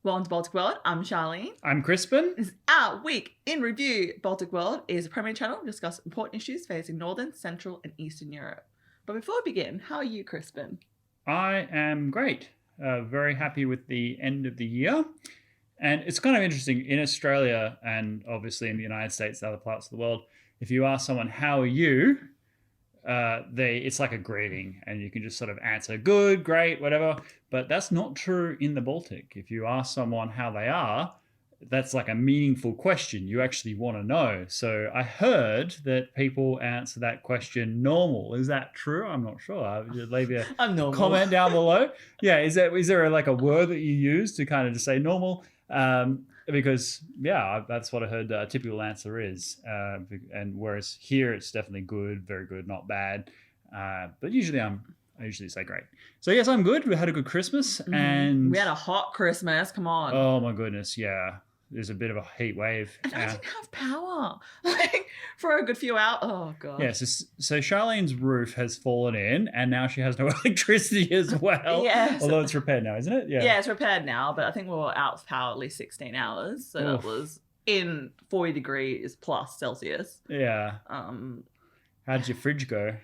Welcome to Baltic World. I'm Charlene. I'm Crispin. This is our week in review. Baltic World is a premier channel to discuss important issues facing Northern, Central, and Eastern Europe. But before we begin, how are you, Crispin? I am great. Very happy with the end of the year. And it's kind of interesting in Australia and obviously in the United States and other parts of the world, if you ask someone, how are you? It's like a greeting and you can just sort of answer good, great, whatever. But that's not true in the Baltic. If you ask someone how they are, that's like a meaningful question. You actually want to know. So I heard that people answer that question normal. Is that true? I'm not sure. I'll just leave you a comment down below. Yeah, is there like a word that you use to kind of just say normal? Because that's what I heard the typical answer is. And whereas here it's definitely good, very good, not bad. But usually I usually say great. So yes, I'm good. We had a good Christmas and we had a hot Christmas. Come on. Oh my goodness, yeah. There's a bit of a heat wave. And I didn't have power like for a good few hours. Oh god. Yeah, so Charlene's roof has fallen in and now she has no electricity as well. Yes. Although it's repaired now, isn't it? Yeah, it's repaired now, but I think we were out of power at least 16 hours. So that was in 40 degrees plus Celsius. Yeah. How did your fridge go?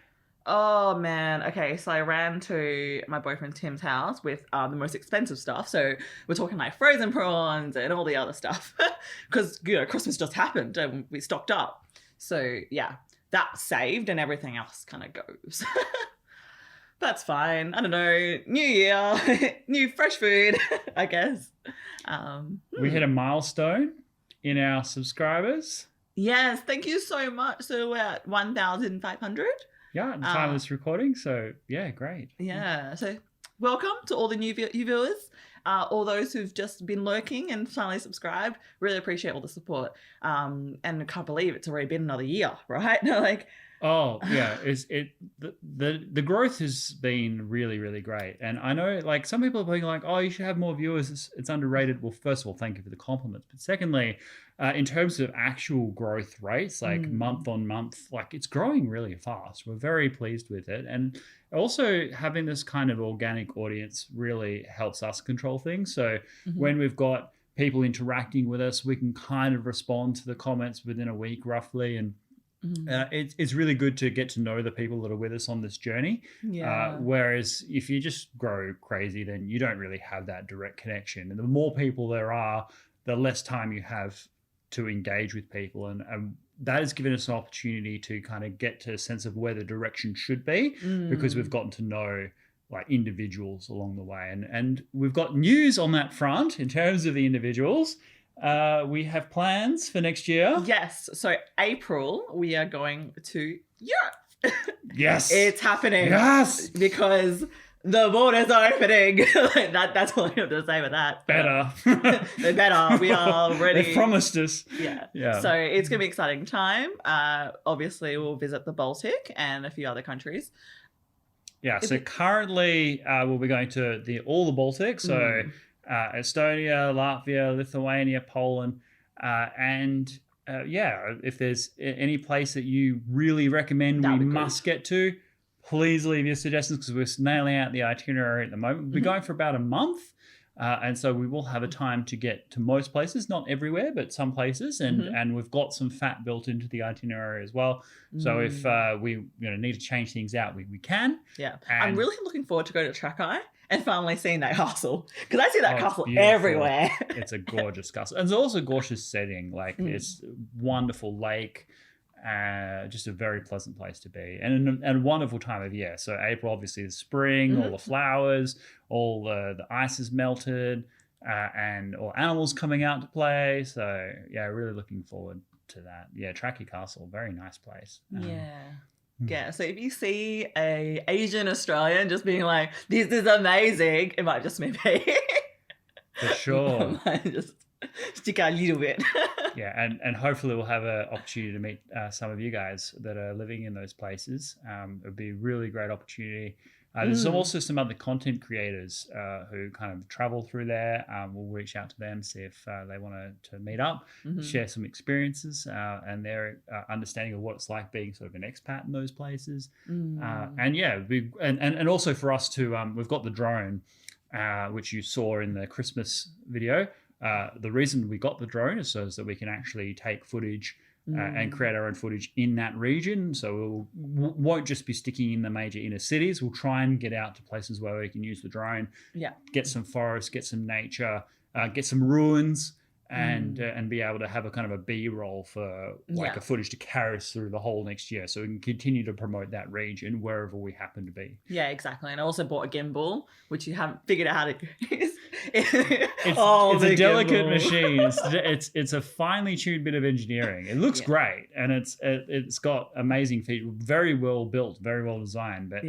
Oh man. Okay, so I ran to my boyfriend Tim's house with the most expensive stuff. So we're talking like frozen prawns and all the other stuff because Christmas just happened and we stocked up. So yeah, that saved and everything else kind of goes. That's fine. I don't know. New year, new fresh food, I guess. We hit a milestone in our subscribers. Yes, thank you so much. So we're at 1,500. Yeah, at the time of this recording. So, yeah, great. Yeah. So, welcome to all the new viewers, all those who've just been lurking and finally subscribed. Really appreciate all the support. And I can't believe it's already been another year, right? Like, oh yeah, the growth has been really, really great. And I know like some people are being like, oh, you should have more viewers. It's underrated. Well, first of all, thank you for the compliments. But secondly, in terms of actual growth rates, like month on month, like it's growing really fast. We're very pleased with it. And also having this kind of organic audience really helps us control things. So when we've got people interacting with us, we can kind of respond to the comments within a week roughly. And it's really good to get to know the people that are with us on this journey. Yeah. Whereas if you just grow crazy, then you don't really have that direct connection. And the more people there are, the less time you have to engage with people. And that has given us an opportunity to kind of get to a sense of where the direction should be because we've gotten to know like individuals along the way. And we've got news on that front in terms of the individuals. We have plans for next year. Yes. So April, we are going to Europe. Yes. It's happening. Yes. Because the borders are opening. That's all I have to say with that. Better. They're better. We are ready. They promised us. Yeah. So it's going to be an exciting time. Obviously, we'll visit the Baltic and a few other countries. Yeah. So currently, we'll be going to all the Baltic. So Estonia, Latvia, Lithuania, Poland, and if there's any place that you really recommend we must get to, please leave your suggestions because we're nailing out the itinerary at the moment. We'll be going for about a month, and so we will have a time to get to most places, not everywhere, but some places, and we've got some fat built into the itinerary as well. So if we need to change things out, we can. Yeah, I'm really looking forward to going to Trakai and finally seeing that castle because I see that castle beautiful. Everywhere. It's a gorgeous castle. And it's also a gorgeous setting. Like it's wonderful lake, just a very pleasant place to be and a wonderful time of year. So April, obviously the spring, all the flowers, all the ice is melted and all animals coming out to play. So yeah, really looking forward to that. Yeah, Trakai Castle, very nice place. Yeah, so if you see a Asian Australian just being like, this is amazing, it might just be me. For sure. Just stick out a little bit. Yeah, and hopefully we'll have an opportunity to meet some of you guys that are living in those places. It would be a really great opportunity. There's also some other content creators who kind of travel through there. We'll reach out to them, see if they want to meet up, share some experiences and their understanding of what it's like being sort of an expat in those places. And also for us to, we've got the drone which you saw in the Christmas video. The reason we got the drone is so that we can actually take footage and create our own footage in that region. So we won't just be sticking in the major inner cities. We'll try and get out to places where we can use the drone, get some forest, get some nature, get some ruins, and be able to have a kind of a B-roll for like a footage to carry us through the whole next year. So we can continue to promote that region wherever we happen to be. Yeah, exactly. And I also bought a gimbal, which you haven't figured out how to use. It's a delicate machine. It's a finely tuned bit of engineering. It looks great, and it's got amazing features. Very well built, very well designed. But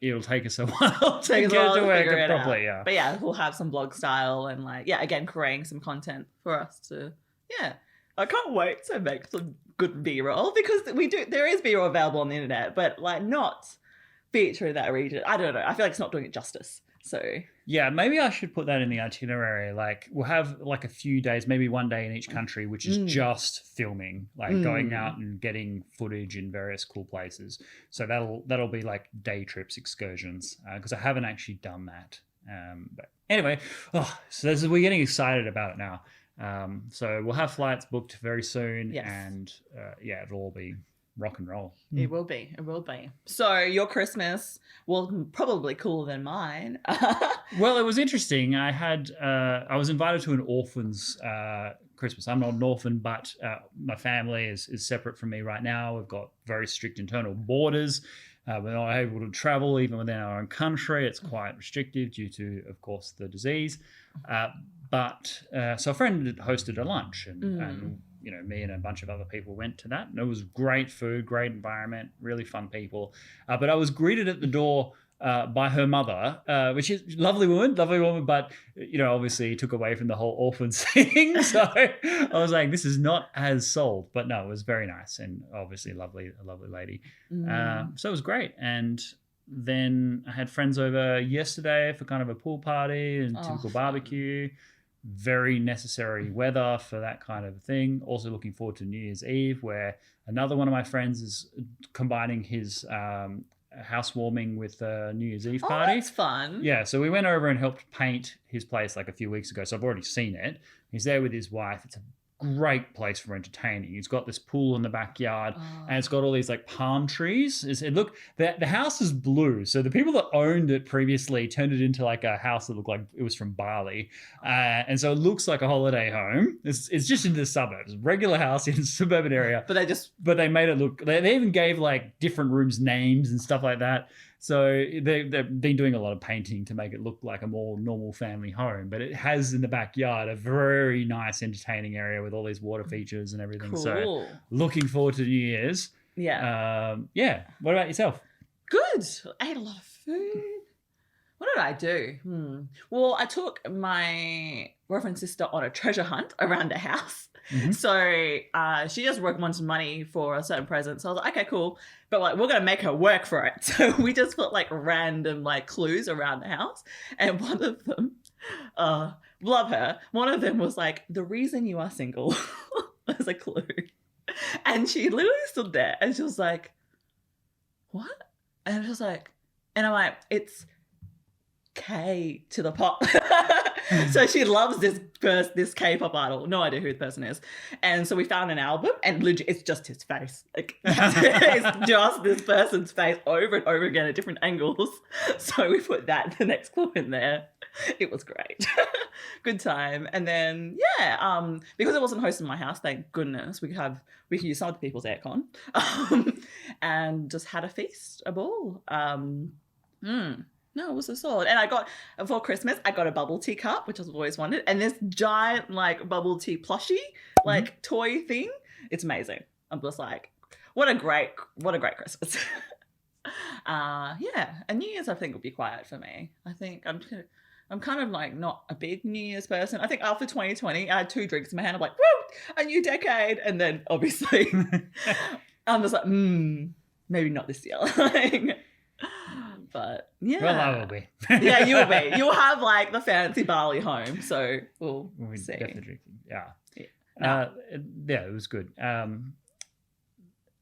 it'll take us a while to get it to work properly. Yeah, but we'll have some blog style and again creating some content for us to. Yeah, I can't wait to make some good B-roll because there is B-roll available on the internet, but not featuring that region. I don't know. I feel like it's not doing it justice. So yeah, maybe I should put that in the itinerary. Like we'll have like a few days, maybe one day in each country, which is just filming, going out and getting footage in various cool places. So that'll be like day trips, excursions, because I haven't actually done that. But anyway, so we're getting excited about it now. So we'll have flights booked very soon, and it'll all be rock and roll. It will be. So your Christmas was probably cooler than mine. Well, it was interesting. I was invited to an orphan's Christmas. I'm not an orphan, but my family is separate from me right now. We've got very strict internal borders. We're not able to travel even within our own country. It's quite restrictive due to, of course, the disease. So a friend hosted a lunch and me and a bunch of other people went to that, and it was great food, great environment, really fun people. But I was greeted at the door by her mother, which is lovely woman, but obviously took away from the whole orphans thing. So I was like, this is not as sold, but no, it was very nice and obviously a lovely lady. So it was great. And then I had friends over yesterday for kind of a pool party and typical barbecue. Very necessary weather for that kind of thing. Also looking forward to New Year's Eve, where another one of my friends is combining his housewarming with a New Year's Eve party. Oh, that's fun. Yeah, so we went over and helped paint his place like a few weeks ago, so I've already seen it. He's there with his wife. It's a great place for entertaining. He's got this pool in the backyard, and it's got all these like palm trees. The house is blue, so the people that owned it previously turned it into like a house that looked like it was from Bali, and so it looks like a holiday home. It's just in the suburbs, regular house in a suburban area, but they made it look. They even gave like different rooms names and stuff like that. So they've been doing a lot of painting to make it look like a more normal family home. But it has in the backyard a very nice entertaining area with all these water features and everything. Cool. So looking forward to New Year's. Yeah. What about yourself? Good. I ate a lot of food. What did I do? Well, I took my boyfriend's sister on a treasure hunt around the house. Mm-hmm. So she just wanted money for a certain present. So I was like, okay, cool. But we're going to make her work for it. So we just put random clues around the house. And one of them, love her, one of them was the reason you are single as a clue. And she literally stood there and she was like, what? And I was just and I'm like, it's K to the pop. So she loves this K-pop idol. No idea who the person is. And so we found an album and legit, it's just his face. It's just this person's face over and over again at different angles. So we put that, the next clue in there. It was great. Good time. And then, because it wasn't hosted in my house, thank goodness, we could use some of the people's aircon. And just had a feast, a ball. No, it was so solid. And for Christmas, I got a bubble tea cup, which I've always wanted. And this giant, bubble tea plushie, toy thing. It's amazing. I'm just what a great Christmas. And New Year's, I think, will be quiet for me. I think I'm kind of not a big New Year's person. I think after 2020, I had 2 drinks in my hand. I'm woo, a new decade. And then, obviously, I'm just maybe not this year. But yeah. Well, I will be. Yeah, you will be. You'll have the fancy Bali home. So we'll see. Definitely drinking. Yeah. No. It was good.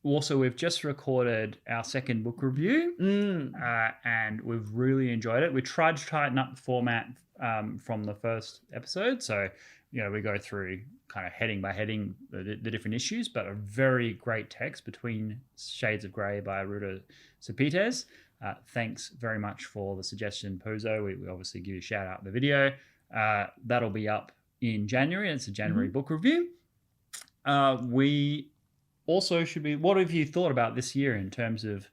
also, we've just recorded our second book review, and we've really enjoyed it. We tried to tighten up the format from the first episode, so we go through kind of heading by heading the different issues, but a very great text, Between Shades of Grey by Ruta Sepetys. Thanks very much for the suggestion, Puzo. We obviously give you a shout out in the video. That'll be up in January. It's a January book review. We also should be, what have you thought about this year in terms of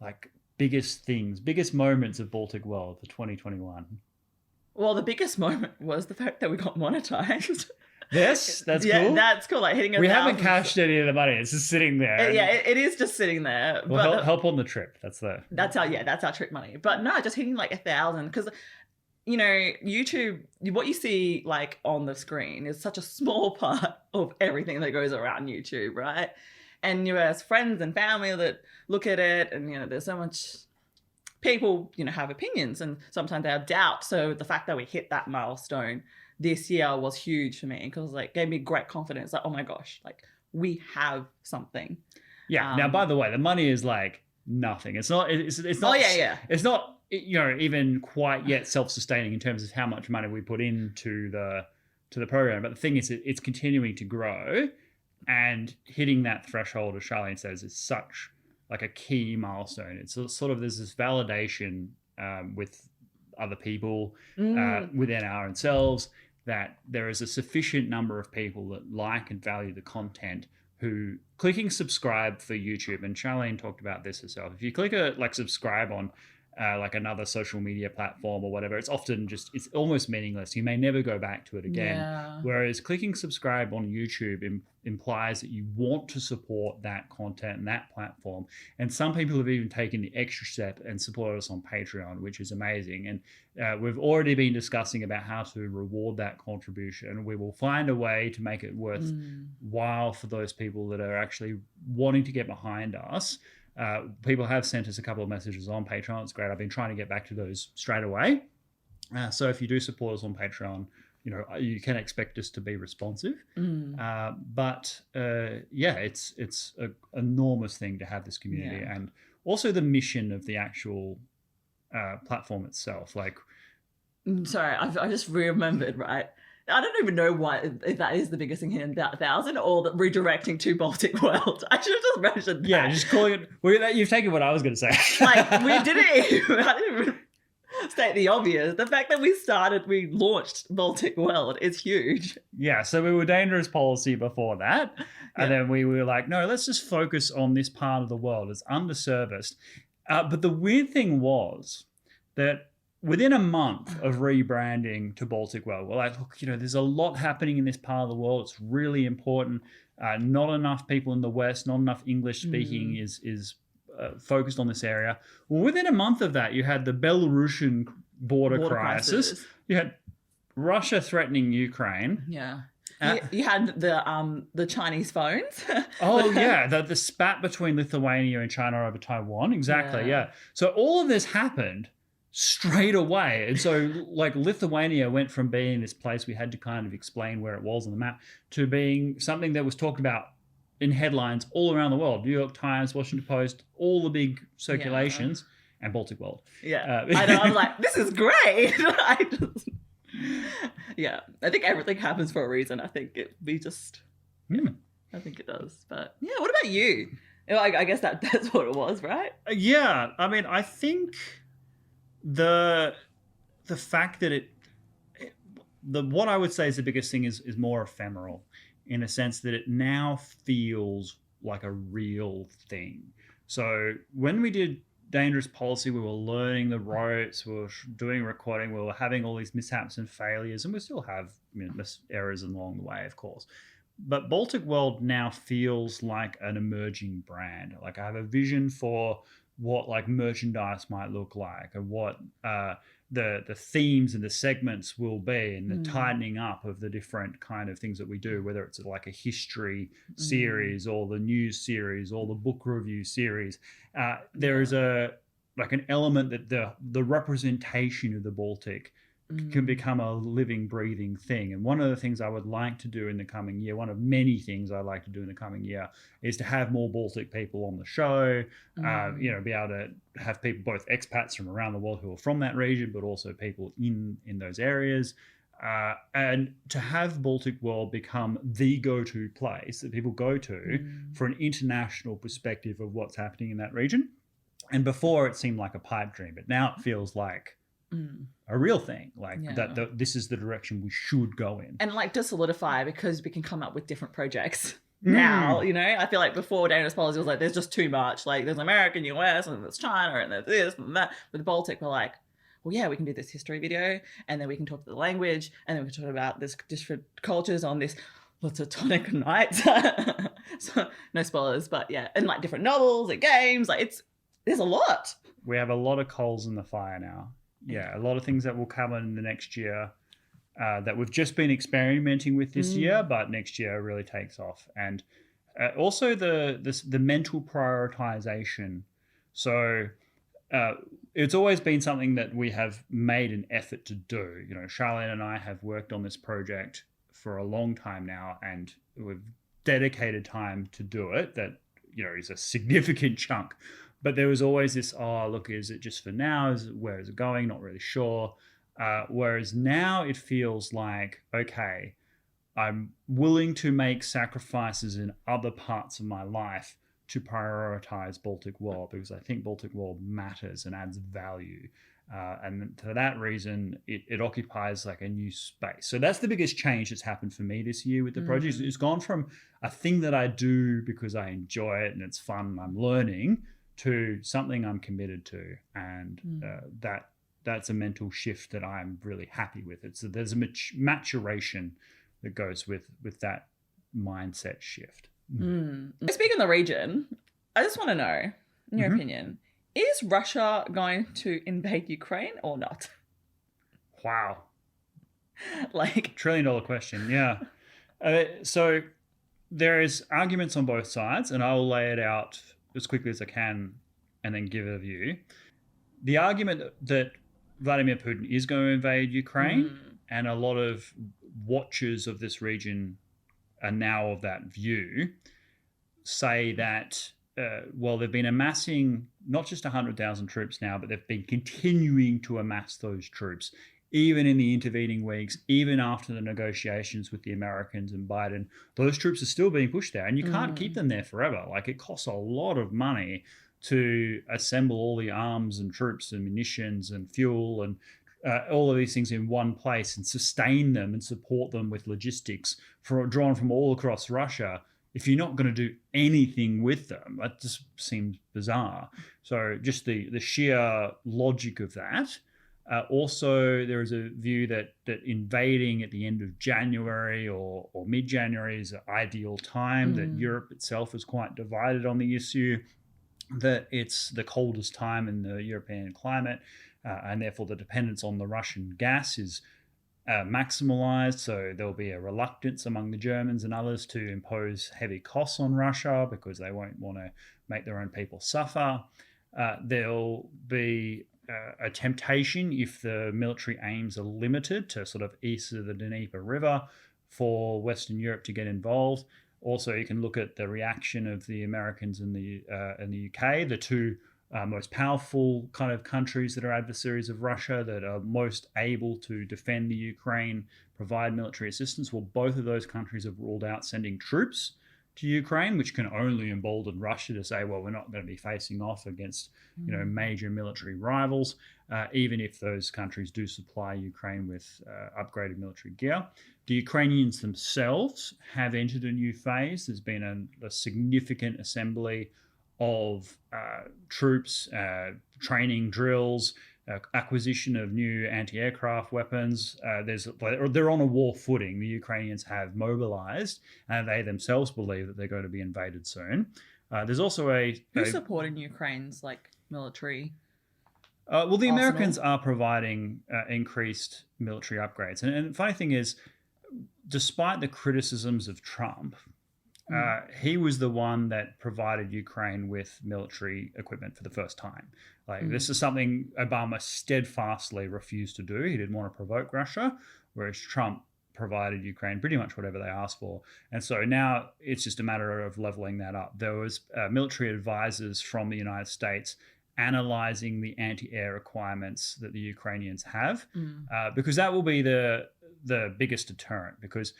like biggest things, biggest moments of Baltic World for 2021? Well, the biggest moment was the fact that we got monetized. Yes, that's cool. Yeah, that's cool. Like hitting we haven't cashed any of the money. It's just sitting there. Yeah, it is just sitting there. Well, but help on the trip. That's our trip money. But no, just hitting like 1,000 because YouTube, what you see like on the screen is such a small part of everything that goes around YouTube, right? And as friends and family that look at it, and there's so much people have opinions, and sometimes they have doubt. So the fact that we hit that milestone this year was huge for me because like gave me great confidence. Like, oh my gosh, like we have something. Yeah. Now, by the way, the money is like nothing. It's not. It's not. Oh yeah. It's not. Even quite yet self-sustaining in terms of how much money we put into the program. But the thing is, it's continuing to grow, and hitting that threshold, as Charlene says, is such like a key milestone. It's sort of there's this validation with other people within our own selves that there is a sufficient number of people that like and value the content who clicking subscribe for YouTube, and Charlene talked about this herself. If you click subscribe on like another social media platform or whatever, it's almost meaningless. You may never go back to it again. Yeah. Whereas clicking subscribe on YouTube implies that you want to support that content and that platform. And some people have even taken the extra step and supported us on Patreon, which is amazing. And we've already been discussing about how to reward that contribution. We will find a way to make it worthwhile for those people that are actually wanting to get behind us. People have sent us a couple of messages on Patreon. It's great. I've been trying to get back to those straight away. So if you do support us on Patreon, you can expect us to be responsive. But it's an enormous thing to have this community, and also the mission of the actual platform itself. Like, sorry, I just remembered, right? I don't even know if that is the biggest thing here in 1,000 or the redirecting to Baltic World. I should have just mentioned that. Yeah, just calling it. You've taken what I was going to say. Like, I didn't even state the obvious. The fact that we launched Baltic World is huge. Yeah, so we were Dangerous Policy before that. And then we were like, no, let's just focus on this part of the world. It's underserviced. But the weird thing was that within a month of rebranding to Baltic World, we're like, look, there's a lot happening in this part of the world. It's really important. Not enough people in the West, not enough English speaking is focused on this area. Well, within a month of that, you had the Belarusian border crisis. You had Russia threatening Ukraine. Yeah. You had the Chinese phones. Oh yeah, the spat between Lithuania and China over Taiwan. Exactly. Yeah. So all of this happened straight away. And so like Lithuania went from being this place we had to kind of explain where it was on the map to being something that was talked about in headlines all around the world. New York Times, Washington Post, all the big circulations, and Baltic World. Yeah. I know, I'm like, this is great. I think everything happens for a reason. I think I think it does. But yeah, what about you? I guess that's what it was, right? Yeah. I mean, I think the fact that what I would say is the biggest thing is more ephemeral, in a sense that it now feels like a real thing. So when we did Dangerous Policy, we were learning the ropes, we were doing recording, we were having all these mishaps and failures, and we still have errors along the way, of course. But Baltic World now feels like an emerging brand. Like, I have a vision for what like merchandise might look like, and what the themes and the segments will be, and the tightening up of the different kind of things that we do, whether it's like a history series or the news series or the book review series. There is an element that the representation of the Baltic can become a living, breathing thing. And one of the things I would like to do in the coming year, one of many things I'd like to do in the coming year, is to have more Baltic people on the show. Be able to have people, both expats from around the world who are from that region, but also people in those areas. And to have Baltic World become the go-to place that people go to for an international perspective of what's happening in that region. And before it seemed like a pipe dream, but now it feels like a real thing, like this is the direction we should go in. And like to solidify, because we can come up with different projects now, I feel like before Danish policy was like, there's just too much. Like there's American, US, and there's China, and there's this and that. With the Baltic, we're like, well, yeah, we can do this history video, and then we can talk the language, and then we can talk about this different cultures on this platonic night. So no spoilers, but yeah, and like different novels and games, like there's a lot. We have a lot of coals in the fire now. Yeah, a lot of things that will come in the next year that we've just been experimenting with this year, but next year really takes off. And also the mental prioritization. So it's always been something that we have made an effort to do. Charlene and I have worked on this project for a long time now, and we've dedicated time to do it. That is a significant chunk. But there was always this, is it just for now? Where is it going? Not really sure. Whereas now it feels like, okay, I'm willing to make sacrifices in other parts of my life to prioritize Baltic World, because I think Baltic World matters and adds value. And for that reason, it occupies like a new space. So that's the biggest change that's happened for me this year with the project. It's gone from a thing that I do because I enjoy it and it's fun and I'm learning, to something I'm committed to. And that's a mental shift that I'm really happy with. There's a maturation that goes with that mindset shift. Speaking of the region, I just want to know, in your opinion, is Russia going to invade Ukraine or not? Wow. Like $1 trillion question, yeah. So there is arguments on both sides, and I'll lay it out as quickly as I can and then give a view. The argument that Vladimir Putin is going to invade Ukraine, and a lot of watchers of this region are now of that view, say that, they've been amassing not just 100,000 troops now, but they've been continuing to amass those troops, even in the intervening weeks, even after the negotiations with the Americans and Biden. Those troops are still being pushed there, and you can't keep them there forever. Like, it costs a lot of money to assemble all the arms and troops and munitions and fuel and all of these things in one place and sustain them and support them with logistics drawn from all across Russia. If you're not going to do anything with them, that just seems bizarre. So just the sheer logic of that. Also, there is a view that invading at the end of January or mid-January is an ideal time, that Europe itself is quite divided on the issue, that it's the coldest time in the European climate, and therefore the dependence on the Russian gas is maximalized. So there'll be a reluctance among the Germans and others to impose heavy costs on Russia because they won't want to make their own people suffer. There'll be a temptation, if the military aims are limited, to sort of east of the Dnieper River, for Western Europe to get involved. Also, you can look at the reaction of the Americans and the UK, the two most powerful kind of countries that are adversaries of Russia, that are most able to defend the Ukraine, provide military assistance. Well, both of those countries have ruled out sending troops to Ukraine, which can only embolden Russia to say, well, we're not going to be facing off against major military rivals, even if those countries do supply Ukraine with upgraded military gear. The Ukrainians themselves have entered a new phase. There's been a significant assembly of troops, training drills, acquisition of new anti-aircraft weapons. They're on a war footing. The Ukrainians have mobilized, and they themselves believe that they're going to be invaded soon. There's also who's supporting Ukraine's military? The arsenal? Americans are providing increased military upgrades, and the funny thing is, despite the criticisms of Trump, He was the one that provided Ukraine with military equipment for the first time. Like this is something Obama steadfastly refused to do. He didn't want to provoke Russia, whereas Trump provided Ukraine pretty much whatever they asked for. And so now it's just a matter of leveling that up. There was military advisors from the United States analyzing the anti-air requirements that the Ukrainians have, because that will be the biggest deterrent, because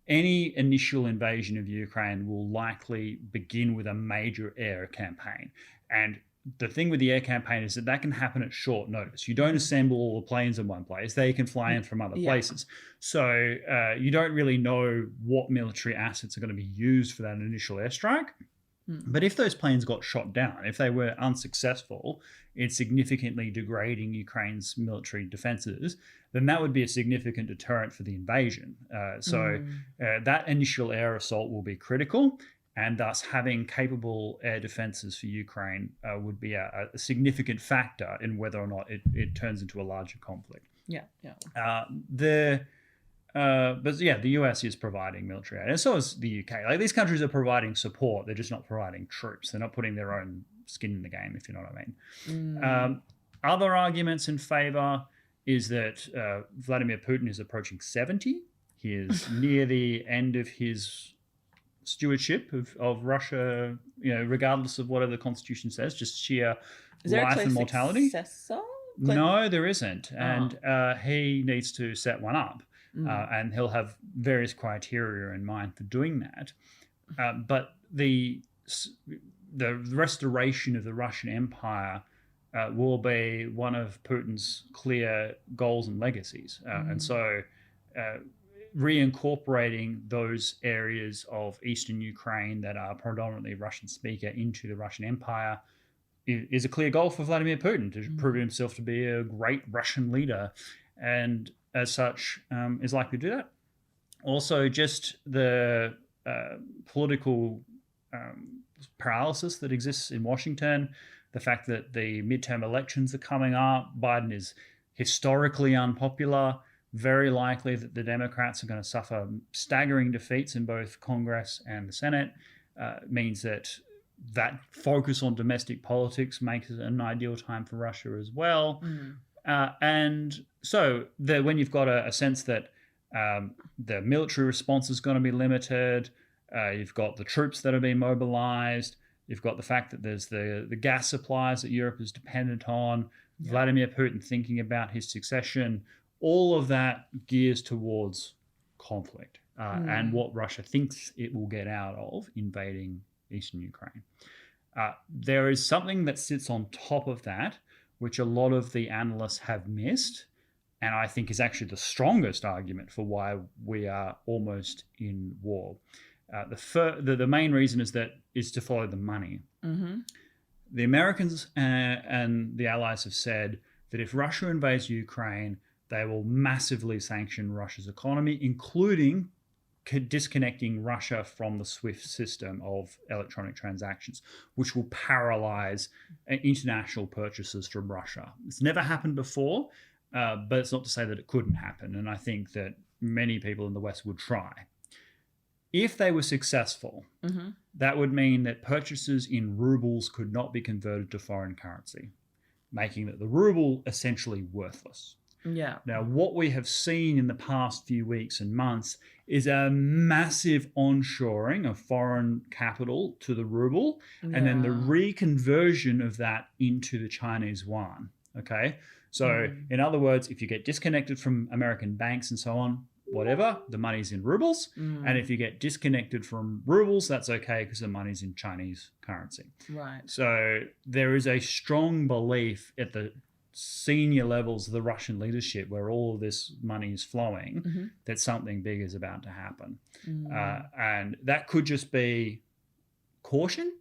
any initial invasion of Ukraine will likely begin with a major air campaign. And the thing with the air campaign is that can happen at short notice. You don't assemble all the planes in one place. They can fly in from other places. So you don't really know what military assets are going to be used for that initial airstrike. But if those planes got shot down, if they were unsuccessful in significantly degrading Ukraine's military defenses, then that would be a significant deterrent for the invasion. So that initial air assault will be critical, and thus having capable air defenses for Ukraine would be a significant factor in whether or not it turns into a larger conflict. But yeah, the US is providing military aid, and so is the UK. Like, these countries are providing support; they're just not providing troops. They're not putting their own skin in the game, if you know what I mean. Other arguments in favor is that Vladimir Putin is approaching 70. He is near the end of his stewardship of Russia. Regardless of whatever the constitution says, just sheer life and mortality. Successor? No, there isn't, and he needs to set one up. And he'll have various criteria in mind for doing that. But the restoration of the Russian Empire will be one of Putin's clear goals and legacies. And so reincorporating those areas of eastern Ukraine that are predominantly Russian speaker into the Russian Empire is a clear goal for Vladimir Putin, to prove himself to be a great Russian leader. And as such, is likely to do that. Also, just the political paralysis that exists in Washington, the fact that the midterm elections are coming up, Biden is historically unpopular, very likely that the Democrats are going to suffer staggering defeats in both Congress and the Senate, means that focus on domestic politics makes it an ideal time for Russia as well. And so when you've got a sense that the military response is going to be limited, you've got the troops that are being mobilized, you've got the fact that there's the gas supplies that Europe is dependent on, Vladimir Putin thinking about his succession, all of that gears towards conflict and what Russia thinks it will get out of invading eastern Ukraine. There is something that sits on top of that, which a lot of the analysts have missed, and I think is actually the strongest argument for why we are almost in war. The main reason is to follow the money. The Americans and the Allies have said that if Russia invades Ukraine, they will massively sanction Russia's economy, including disconnecting Russia from the SWIFT system of electronic transactions, which will paralyze international purchases from Russia. It's never happened before, but it's not to say that it couldn't happen. And I think that many people in the West would try. If they were successful, that would mean that purchases in rubles could not be converted to foreign currency, making the ruble essentially worthless. Now, what we have seen in the past few weeks and months is a massive onshoring of foreign capital to the ruble, and then the reconversion of that into the Chinese yuan. Okay, so in other words, if you get disconnected from American banks and so on, whatever, the money's in rubles, and if you get disconnected from rubles, that's okay because the money's in Chinese currency. Right. So there is a strong belief at the senior levels of the Russian leadership, where all of this money is flowing, that something big is about to happen. And that could just be caution.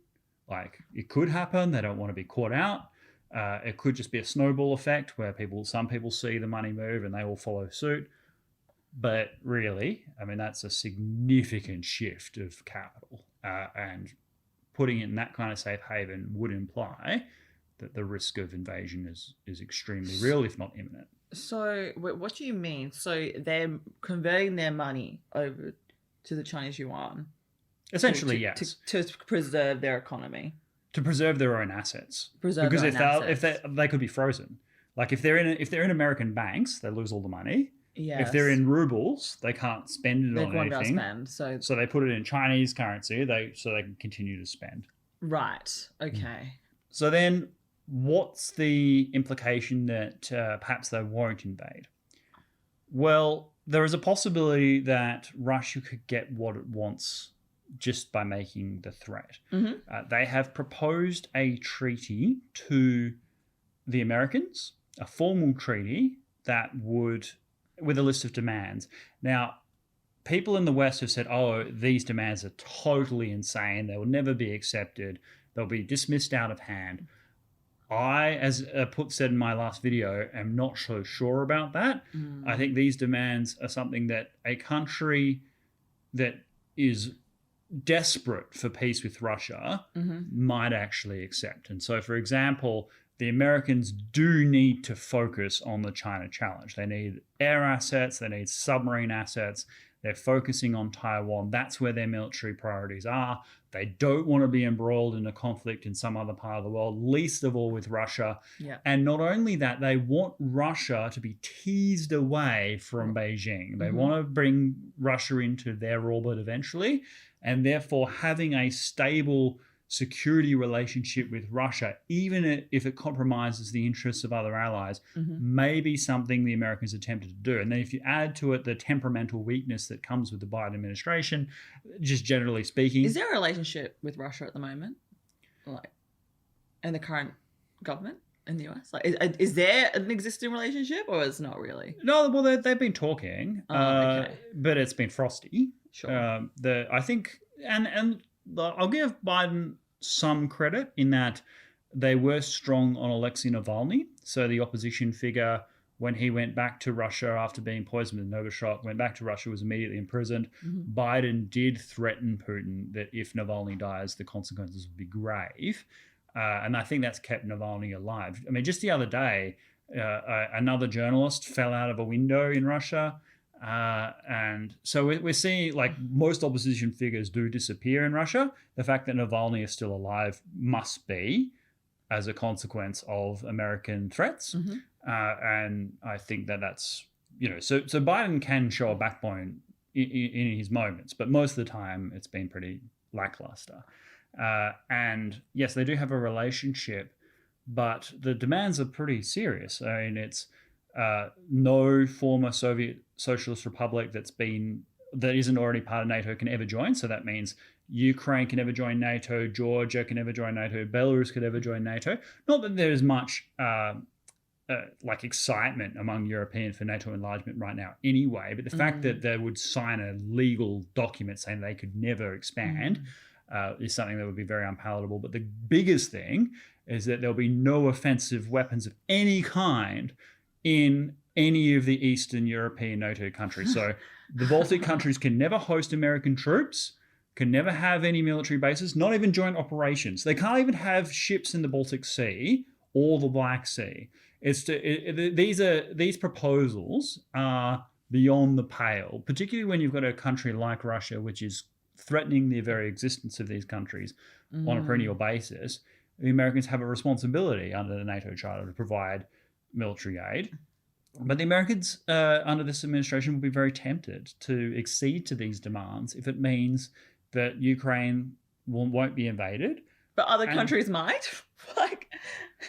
Like, it could happen. They don't want to be caught out. It could just be a snowball effect where some people see the money move and they all follow suit. But really, I mean, that's a significant shift of capital. And putting it in that kind of safe haven would imply that the risk of invasion is extremely real, if not imminent. So what do you mean? So they're converting their money over to the Chinese yuan? Essentially, to, yes. to preserve their economy. To preserve their own assets. Preserve because their own if they could be frozen. Like if they're in American banks, they lose all the money. Yes. If they're in rubles, they can't spend it on anything. Spend, so they put it in Chinese currency. So they can continue to spend. Right. Okay. So then, what's the implication that perhaps they won't invade? Well, there is a possibility that Russia could get what it wants just by making the threat. Mm-hmm. They have proposed a treaty to the Americans, a formal treaty that would, with a list of demands. Now, people in the West have said, oh, these demands are totally insane. They will never be accepted. They'll be dismissed out of hand. I, as Put said in my last video, am not so sure about that. I think these demands are something that a country that is desperate for peace with Russia might actually accept. And so, for example, the Americans do need to focus on the China challenge. They need air assets, they need submarine assets. They're focusing on Taiwan. That's where their military priorities are. They don't want to be embroiled in a conflict in some other part of the world, least of all with Russia. Yeah. And not only that, they want Russia to be teased away from Beijing. They want to bring Russia into their orbit eventually. And therefore, having a stable security relationship with Russia, even if it compromises the interests of other allies, may be something the Americans attempted to do. And then if you add to it the temperamental weakness that comes with the Biden administration, just generally speaking. Is there a relationship with Russia at the moment? Like, and the current government in the US? Like, is there an existing relationship or is not really? No, well, they've been talking, okay. But it's been frosty. Sure. I think, and I'll give Biden some credit in that they were strong on Alexei Navalny. So the opposition figure, when he went back to Russia after being poisoned with Novichok, went back to Russia, was immediately imprisoned. Biden did threaten Putin that if Navalny dies, the consequences would be grave. And I think that's kept Navalny alive. I mean, just the other day, another journalist fell out of a window in Russia. And so we're seeing, like, most opposition figures do disappear in Russia. The fact that Navalny is still alive must be as a consequence of American threats. And I think that's, so Biden can show a backbone in his moments, but most of the time it's been pretty lackluster. And yes, they do have a relationship, but the demands are pretty serious. I mean, it's no former Soviet socialist republic that isn't already part of NATO can ever join. So that means Ukraine can never join NATO, Georgia can never join NATO, Belarus could ever join NATO. Not that there's much like excitement among Europeans for NATO enlargement right now anyway, but the fact that they would sign a legal document saying they could never expand is something that would be very unpalatable. But the biggest thing is that there'll be no offensive weapons of any kind in any of the Eastern European NATO countries. So the Baltic countries can never host American troops, can never have any military bases, not even joint operations. They can't even have ships in the Baltic Sea or the Black Sea. These proposals are beyond the pale, particularly when you've got a country like Russia, which is threatening the very existence of these countries on a perennial basis. The Americans have a responsibility under the NATO Charter to provide military aid. But the Americans under this administration will be very tempted to accede to these demands if it means that Ukraine won't be invaded. But other countries might, like,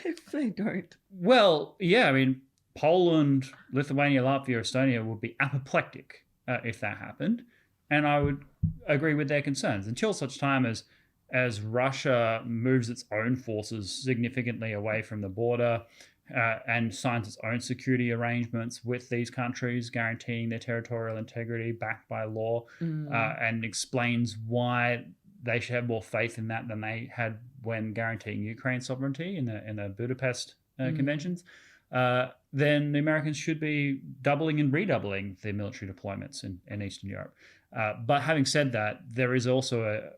if they don't. Well, yeah, I mean, Poland, Lithuania, Latvia, Estonia would be apoplectic if that happened. And I would agree with their concerns until such time as Russia moves its own forces significantly away from the border and signs its own security arrangements with these countries, guaranteeing their territorial integrity backed by law, and explains why they should have more faith in that than they had when guaranteeing Ukraine's sovereignty in the Budapest conventions. Then the Americans should be doubling and redoubling their military deployments in Eastern Europe. But having said that, there is also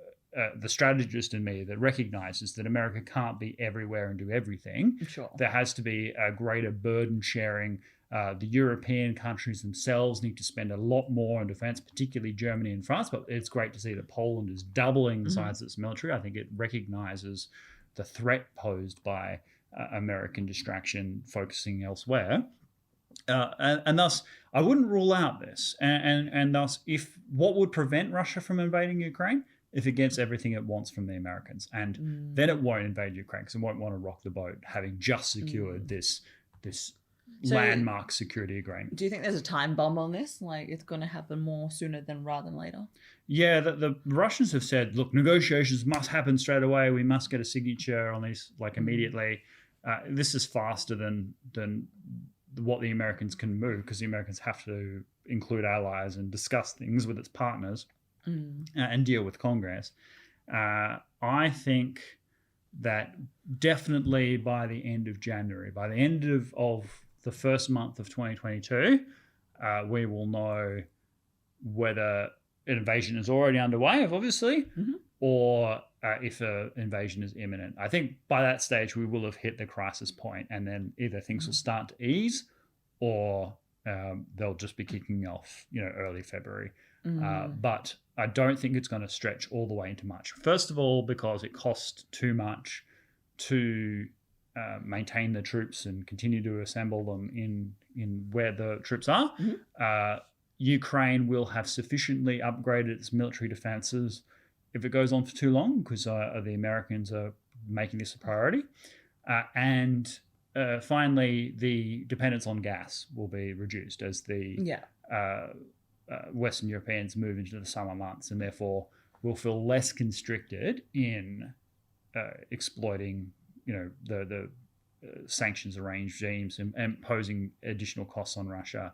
the strategist in me that recognizes that America can't be everywhere and do everything. Sure. There has to be a greater burden sharing The European countries themselves need to spend a lot more on defense, particularly Germany and France. But it's great to see that Poland is doubling the size of its military. I think it recognizes the threat posed by American distraction focusing elsewhere. And thus, I wouldn't rule out this. And thus, if what would prevent Russia from invading Ukraine? If it gets everything it wants from the Americans. And then it won't invade Ukraine because it won't want to rock the boat, having just secured this landmark security agreement. Do you think there's a time bomb on this? Like it's going to happen more sooner than rather than later? Yeah, the Russians have said, look, negotiations must happen straight away. We must get a signature on these like immediately. This is faster than what the Americans can move because the Americans have to include allies and discuss things with its partners and deal with Congress. I think that definitely by the end of January, by the end of the first month of 2022, we will know whether an invasion is already underway, obviously, or if an invasion is imminent. I think by that stage, we will have hit the crisis point, and then either things will start to ease or they'll just be kicking off, early February. But I don't think it's going to stretch all the way into March. First of all, because it costs too much to maintain the troops and continue to assemble them in where the troops are. Ukraine will have sufficiently upgraded its military defenses if it goes on for too long because the Americans are making this a priority. And finally, the dependence on gas will be reduced as the Western Europeans move into the summer months and therefore will feel less constricted in exploiting the sanctions regimes and imposing additional costs on Russia,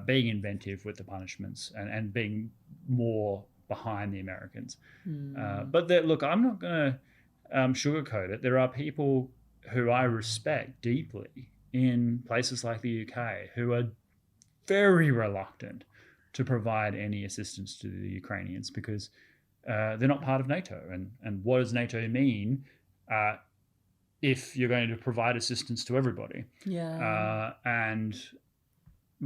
being inventive with the punishments and being more behind the Americans. But look, I'm not going to sugarcoat it. There are people who I respect deeply in places like the UK who are very reluctant to provide any assistance to the Ukrainians because they're not part of NATO. And what does NATO mean if you're going to provide assistance to everybody? And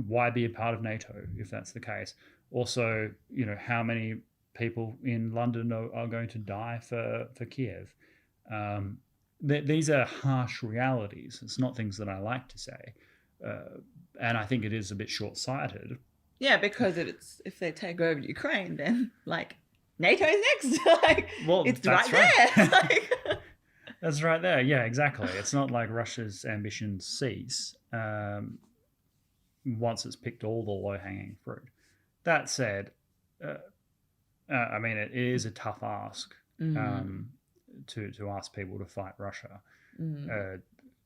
why be a part of NATO if that's the case? Also, how many people in London are going to die for Kiev? These are harsh realities. It's not things that I like to say. And I think it is a bit short-sighted. Yeah, because if they take over Ukraine, then NATO's next. It's right there. That's right there. Yeah, exactly. It's not like Russia's ambitions cease once it's picked all the low-hanging fruit. That said, it is a tough ask to ask people to fight Russia,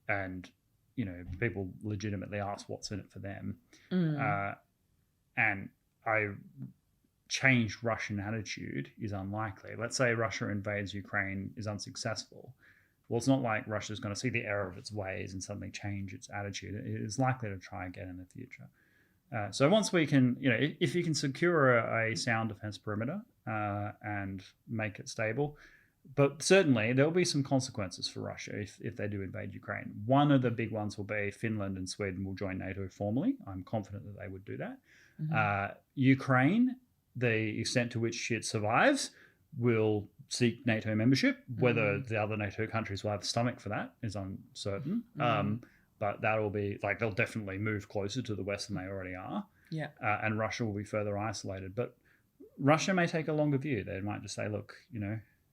and people legitimately ask what's in it for them. And changed Russian attitude is unlikely. Let's say Russia invades Ukraine, is unsuccessful. Well, it's not like Russia's going to see the error of its ways and suddenly change its attitude. It is likely to try again in the future. So once we can, if you can secure a sound defense perimeter and make it stable, but certainly there will be some consequences for Russia if they do invade Ukraine. One of the big ones will be Finland and Sweden will join NATO formally. I'm confident that they would do that. Ukraine, the extent to which it survives, will seek NATO membership. Whether the other NATO countries will have the stomach for that is uncertain. But that will be they'll definitely move closer to the West than they already are. And Russia will be further isolated. But Russia may take a longer view. They might just say, look,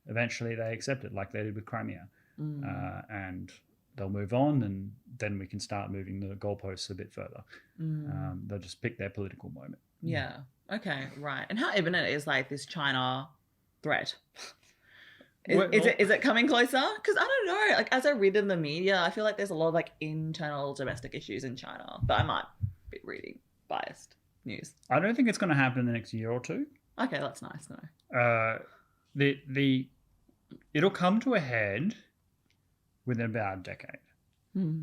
eventually they accept it like they did with Crimea. And they'll move on and then we can start moving the goalposts a bit further. They'll just pick their political moment. Yeah. Okay, right. And how imminent is this China threat? Is it coming closer? Because I don't know. As I read in the media, I feel like there's a lot of internal domestic issues in China. But I might be reading biased news. I don't think it's going to happen in the next year or two. Okay, that's nice to know. It'll come to a head within about a decade.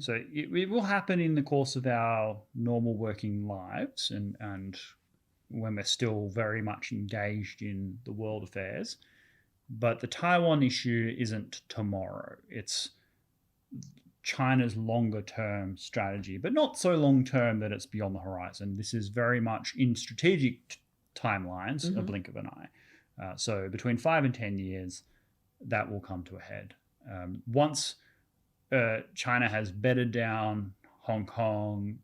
So it will happen in the course of our normal working lives and when we're still very much engaged in the world affairs. But the Taiwan issue isn't tomorrow. China's longer term strategy, but not so long term that it's beyond the horizon. This is very much in strategic timelines, a blink of an eye. So between 5 and 10 years, that will come to a head. Once China has bedded down Hong Kong,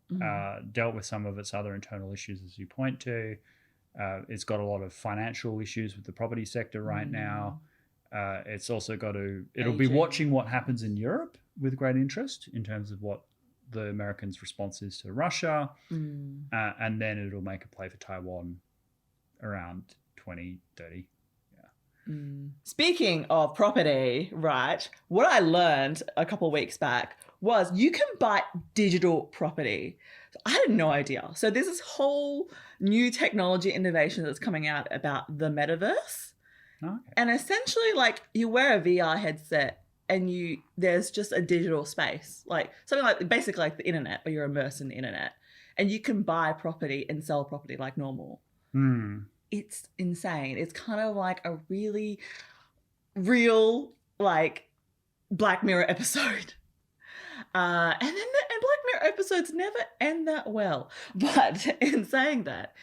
dealt with some of its other internal issues, as you point to, it's got a lot of financial issues with the property sector right now. It's also got to, it'll be watching what happens in Europe with great interest in terms of what the Americans' response is to Russia. And then it'll make a play for Taiwan around 2030. Speaking of property, right, what I learned a couple of weeks back was you can buy digital property. I had no idea. So there's this whole new technology innovation that's coming out about the metaverse. Okay. And essentially, like, you wear a VR headset and there's just a digital space, like something like basically like the internet, but you're immersed in the internet, and you can buy property and sell property like normal. It's insane. It's kind of like a really real, like, Black Mirror episode. And Black Mirror episodes never end that well. But in saying that,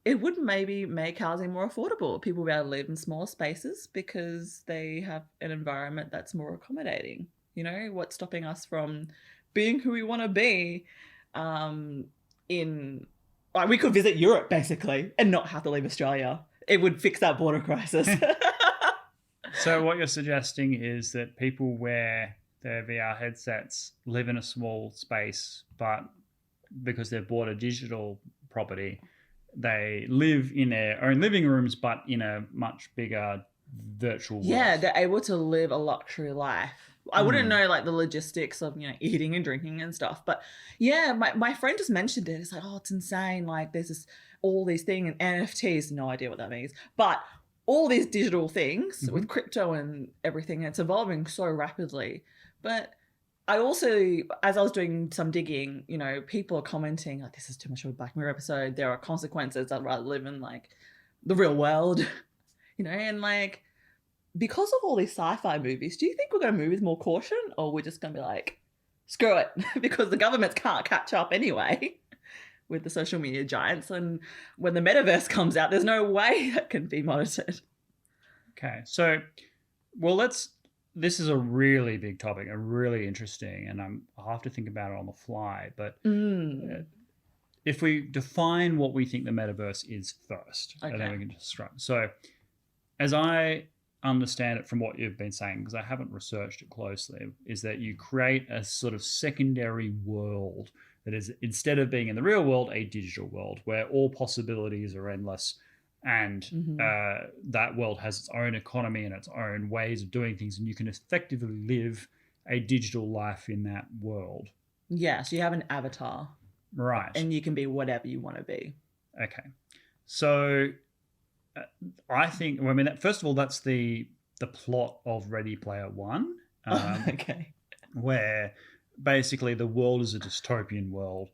it would maybe make housing more affordable. People will be able to live in smaller spaces because they have an environment that's more accommodating. You know, what's stopping us from being who we want to be like, we could visit Europe, basically, and not have to leave Australia. It would fix that border crisis. So what you're suggesting is that people wear their VR headsets, live in a small space, but because they've bought a digital property, they live in their own living rooms, but in a much bigger virtual world. Yeah, they're able to live a luxury life. I wouldn't know, like, the logistics of, you know, eating and drinking and stuff. But yeah, my friend just mentioned it. It's like, oh, it's insane. Like, there's all these things, and NFTs, no idea what that means. But all these digital things with crypto and everything, it's evolving so rapidly. But I also, as I was doing some digging, you know, people are commenting, like, this is too much of a Black Mirror episode. There are consequences. I'd rather live in, like, the real world, you know, and, like, because of all these sci-fi movies, do you think we're going to move with more caution, or we're just going to be like, screw it, because the governments can't catch up anyway with the social media giants, and when the metaverse comes out, there's no way that can be monitored. Okay, so, well, this is a really big topic and really interesting, and I'll have to think about it on the fly, but if we define what we think the metaverse is first, and then we can describe. So, as I understand it from what you've been saying, because I haven't researched it closely, is that you create a sort of secondary world that is, instead of being in the real world, a digital world where all possibilities are endless, and that world has its own economy and its own ways of doing things, and you can effectively live a digital life in that world. Yeah, so you have an avatar. Right. And you can be whatever you want to be. Okay. So I think, well, I mean, first of all, that's the plot of Ready Player One. Okay. Where basically the world is a dystopian world.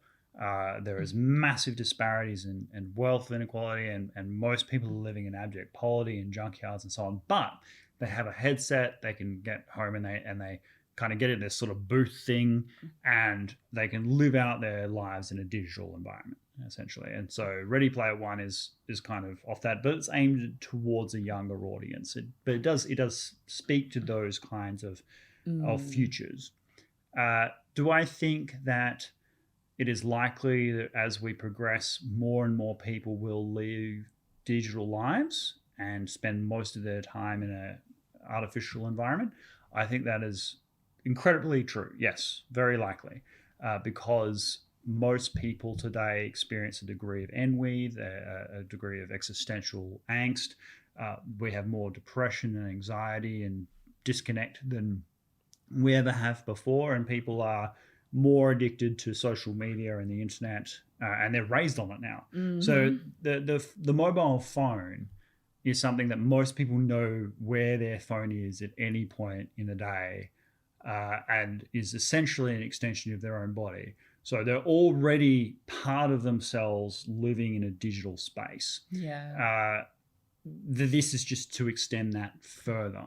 There is massive disparities in wealth inequality, and most people are living in abject poverty in junkyards and so on. But they have a headset, they can get home and they kind of get in this sort of booth thing, and they can live out their lives in a digital environment, essentially. And so Ready Player One is kind of off that, but it's aimed towards a younger audience. But it does speak to those kinds of futures. Do I think that it is likely that as we progress, more and more people will live digital lives and spend most of their time in an artificial environment? I think that is incredibly true. Yes, very likely, because most people today experience a degree of ennui, a degree of existential angst. We have more depression and anxiety and disconnect than we ever have before, and people are more addicted to social media and the internet, and they're raised on it now. So the mobile phone is something that most people know where their phone is at any point in the day, and is essentially an extension of their own body. So they're already part of themselves living in a digital space. Yeah. This is just to extend that further.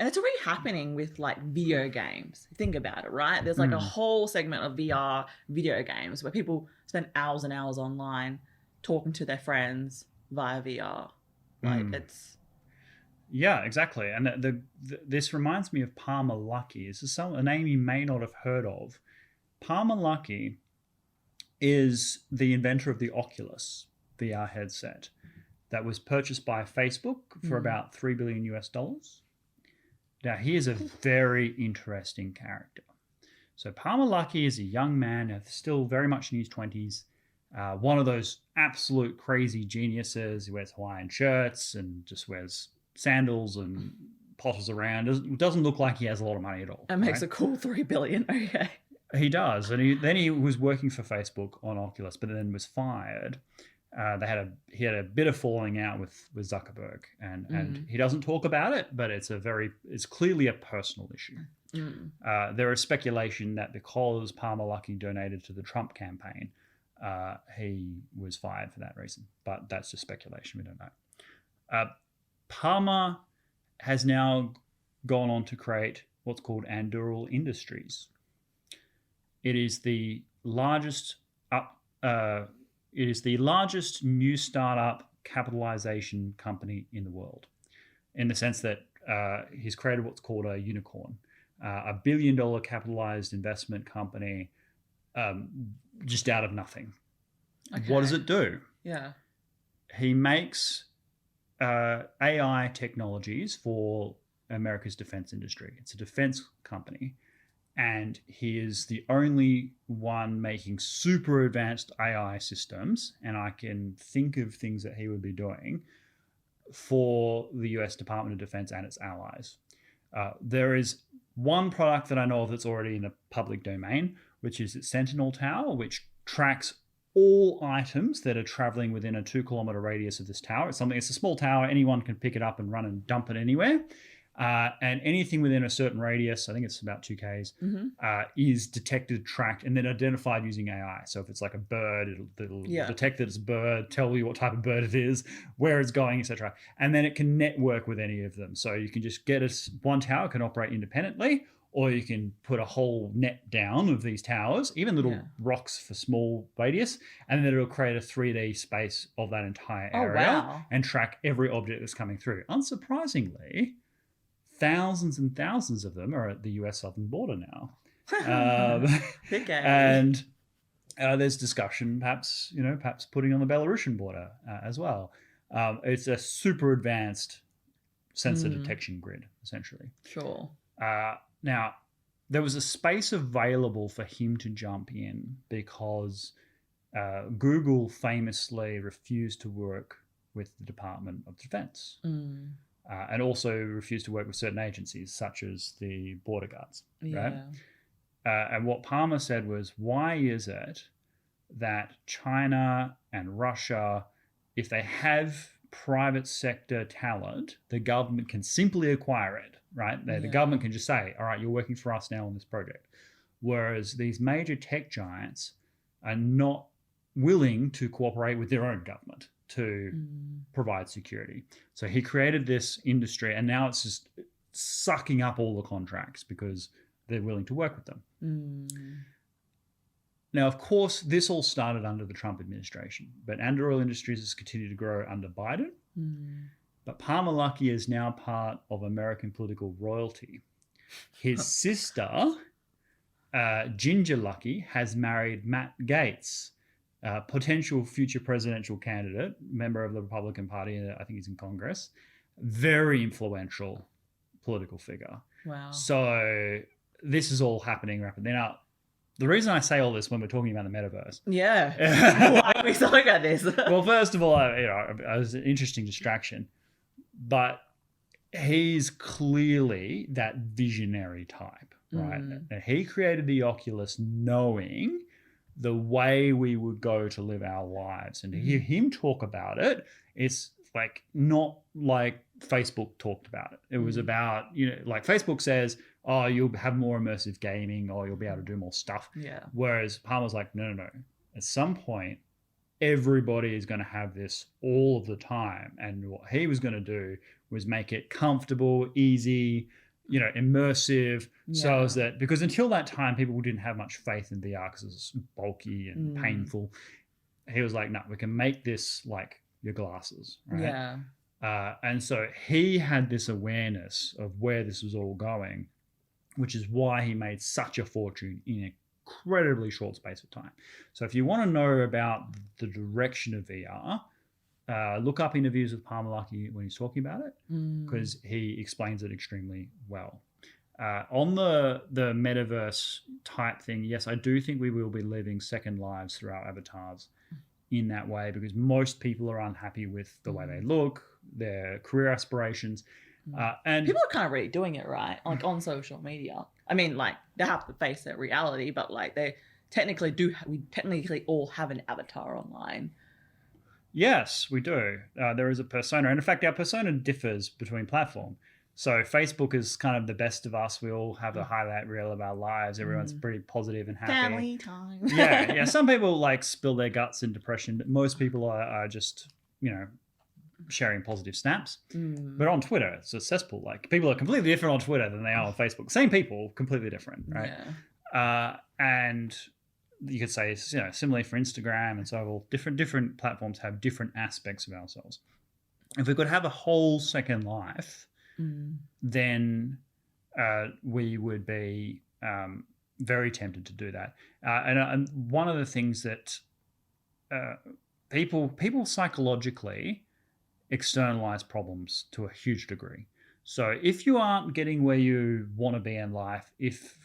And it's already happening with like video games. Think about it, right? There's like a whole segment of VR video games where people spend hours and hours online talking to their friends via VR. Like it's... Yeah, exactly. And this reminds me of Palmer Luckey. This is a name you may not have heard of. Palmer Luckey is the inventor of the Oculus VR headset that was purchased by Facebook for about $3 billion US. Now, he is a very interesting character. So Palmer Luckey is a young man, still very much in his 20s, one of those absolute crazy geniuses. He wears Hawaiian shirts and just wears sandals and potters around. Doesn't look like he has a lot of money at all. That makes a cool $3 billion. Okay. He does. And then he was working for Facebook on Oculus, but then was fired. He had a bit of falling out with Zuckerberg, and he doesn't talk about it, but it's clearly a personal issue. There is speculation that because Palmer Luckey donated to the Trump campaign, he was fired for that reason, but that's just speculation. We don't know. Palmer has now gone on to create what's called Anduril Industries. It is the largest new startup capitalization company in the world, in the sense that he's created what's called a unicorn, a $1 billion capitalized investment company, just out of nothing. Okay. What does it do? Yeah. He makes AI technologies for America's defense industry. It's a defense company. And he is the only one making super advanced AI systems, and I can think of things that he would be doing for the US Department of Defense and its allies. There is one product that I know of that's already in the public domain, which is its Sentinel Tower, which tracks all items that are traveling within a 2-kilometer radius of this tower. It's a small tower. Anyone can pick it up and run and dump it anywhere. And anything within a certain radius, I think it's about 2 Ks, is detected, tracked, and then identified using AI. So if it's like a bird, it'll detect that it's a bird, tell you what type of bird it is, where it's going, etc. And then it can network with any of them. So you can just get one tower can operate independently, or you can put a whole net down of these towers, even little rocks for small radius, and then it'll create a 3D space of that entire area and track every object that's coming through. Unsurprisingly, thousands and thousands of them are at the US southern border now. And there's discussion, perhaps putting on the Belarusian border as well. It's a super advanced sensor detection grid, essentially. Sure. Now, there was a space available for him to jump in because Google famously refused to work with the Department of Defense. And also refused to work with certain agencies, such as the border guards, right? And what Palmer said was, why is it that China and Russia, if they have private sector talent, the government can simply acquire it, right? The government can just say, all right, you're working for us now on this project. Whereas these major tech giants are not willing to cooperate with their own government to provide security. So he created this industry, and now it's just sucking up all the contracts because they're willing to work with them. Now, of course, this all started under the Trump administration, but Anduril Industries has continued to grow under Biden. But Palmer Luckey is now part of American political royalty. His sister, Ginger Luckey, has married Matt Gaetz, potential future presidential candidate, member of the Republican Party, I think he's in Congress, very influential political figure. Wow. So this is all happening rapidly. Now, the reason I say all this when we're talking about the metaverse. Yeah. Why are we talking about this? Well, first of all, it was an interesting distraction, but he's clearly that visionary type, right? And he created the Oculus knowing the way we would go to live our lives. And to hear him talk about it, it's like not like Facebook talked about it. It was about, like Facebook says, oh, you'll have more immersive gaming, or you'll be able to do more stuff. Yeah. Whereas Palmer's like, no. At some point, everybody is going to have this all of the time. And what he was going to do was make it comfortable, easy, immersive, so Yeah. as that, because until that time people didn't have much faith in VR because it's bulky and painful. He was like, no, we can make this like your glasses, right? Yeah. And so he had this awareness of where this was all going, which is why he made such a fortune in an incredibly short space of time. So if you want to know about the direction of VR, look up interviews with Palmer Luckey when he's talking about it, because he explains it extremely well. On the metaverse type thing, yes, I do think we will be living second lives through our avatars in that way, because most people are unhappy with the way they look, their career aspirations. And people are kind of really doing it, right? Like on social media. I mean, like they have to face their reality, but like we technically all have an avatar online. Yes, we do. There is a persona. And in fact, our persona differs between platform. So Facebook is kind of the best of us. We all have a highlight reel of our lives. Everyone's pretty positive and happy. Family time. Yeah. Some people like spill their guts in depression, but most people are just, sharing positive snaps. But on Twitter, it's a cesspool. Like people are completely different on Twitter than they are on Facebook. Same people, completely different, right? Yeah. And you could say, similarly for Instagram and so on. Different platforms have different aspects of ourselves. If we could have a whole second life, then we would be very tempted to do that. And one of the things that people psychologically externalize problems to a huge degree. So if you aren't getting where you want to be in life, if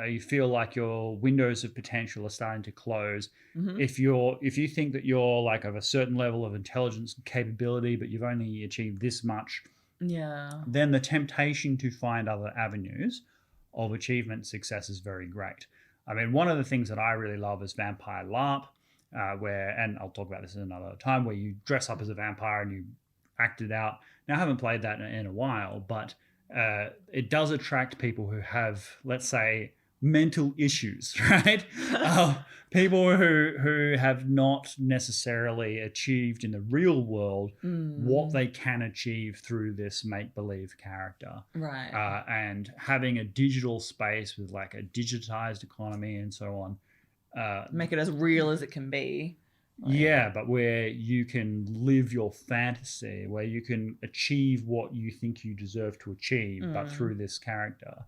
you feel like your windows of potential are starting to close, if you think that you're like of a certain level of intelligence and capability, but you've only achieved this much, then the temptation to find other avenues of achievement and success is very great. I mean, one of the things that I really love is Vampire LARP, and I'll talk about this in another time, where you dress up as a vampire and you act it out. Now, I haven't played that in a while, but it does attract people who have, let's say, mental issues, right? People who have not necessarily achieved in the real world what they can achieve through this make-believe character. Right. And having a digital space with like a digitized economy and so on. Make it as real as it can be. Yeah, but where you can live your fantasy, where you can achieve what you think you deserve to achieve, but through this character,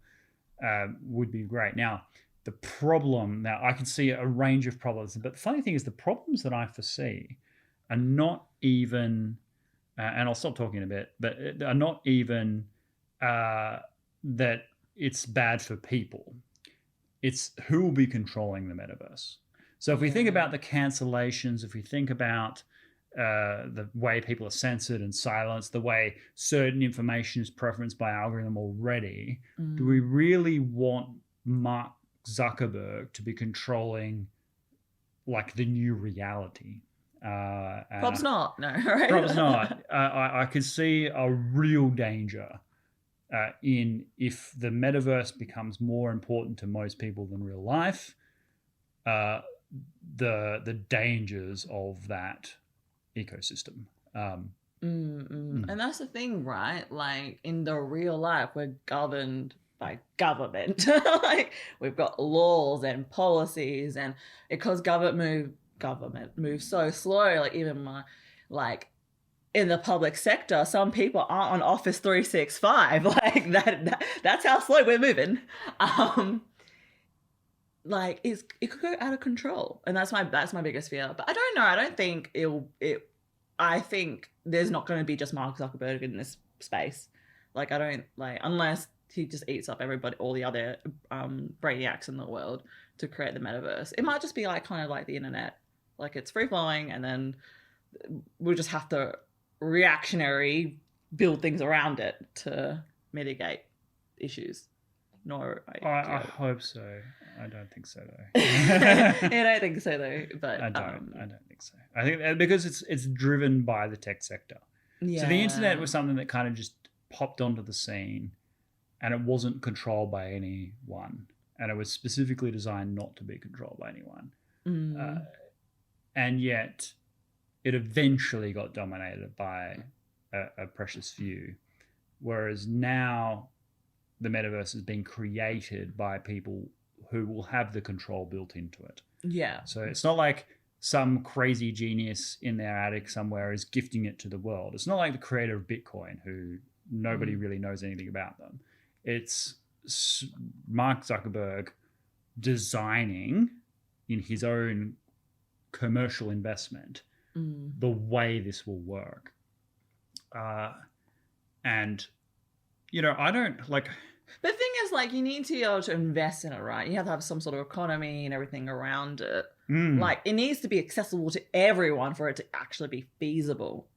would be great. Now, I can see a range of problems, but the funny thing is the problems that I foresee are not even, and I'll stop talking a bit, but are not even that it's bad for people. It's who will be controlling the metaverse. So if we think about the cancellations, if we think about the way people are censored and silenced, the way certain information is preferenced by algorithm already, do we really want Mark Zuckerberg to be controlling like the new reality? Probably not. No, right? Probably not. I could see a real danger in if the metaverse becomes more important to most people than real life. The dangers of that ecosystem. And that's the thing, right? Like in the real life, we're governed by government. Like we've got laws and policies, and because government moves so slow, like even like in the public sector, some people aren't on Office 365. Like that's how slow we're moving. Like it could go out of control, and that's my biggest fear. But I don't know. I don't think I think there's not going to be just Mark Zuckerberg in this space. Like I don't like unless he just eats up everybody, all the other brainiacs in the world to create the metaverse. It might just be like kind of like the internet, like it's free flowing, and then we'll just have to reactionary build things around it to mitigate issues. No, I hope so. I don't think so though. I don't think so though. But I don't think so. I think because it's driven by the tech sector. Yeah. So the internet was something that kind of just popped onto the scene, and it wasn't controlled by anyone, and it was specifically designed not to be controlled by anyone. And yet, it eventually got dominated by a precious few. Whereas now, the metaverse is being created by people who will have the control built into it. Yeah. So it's not like some crazy genius in their attic somewhere is gifting it to the world. It's not like the creator of Bitcoin, who nobody really knows anything about them. It's Mark Zuckerberg designing in his own commercial investment the way this will work. And, you know, I don't like... The thing is, like, you need to be able to invest in it, right? You have to have some sort of economy and everything around it. Like, it needs to be accessible to everyone for it to actually be feasible,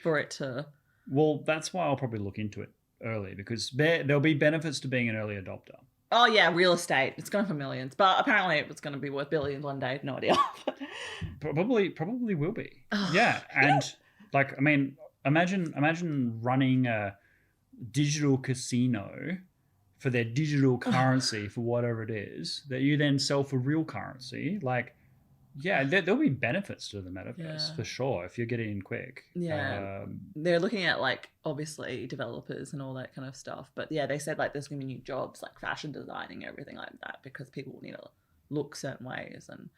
for it to... Well, that's why I'll probably look into it early, because there'll be benefits to being an early adopter. Oh, yeah, real estate. It's going for millions. But apparently it's going to be worth billions one day. No idea. Probably will be. Yeah. And, like, I mean, imagine running a digital casino for their digital currency for whatever it is that you then sell for real currency. Like, yeah, there'll be benefits to the metaverse for sure if you get it in quick. Yeah, they're looking at, like, obviously developers and all that kind of stuff. But yeah, they said, like, there's gonna be new jobs like fashion designing, everything like that, because people need to look certain ways, and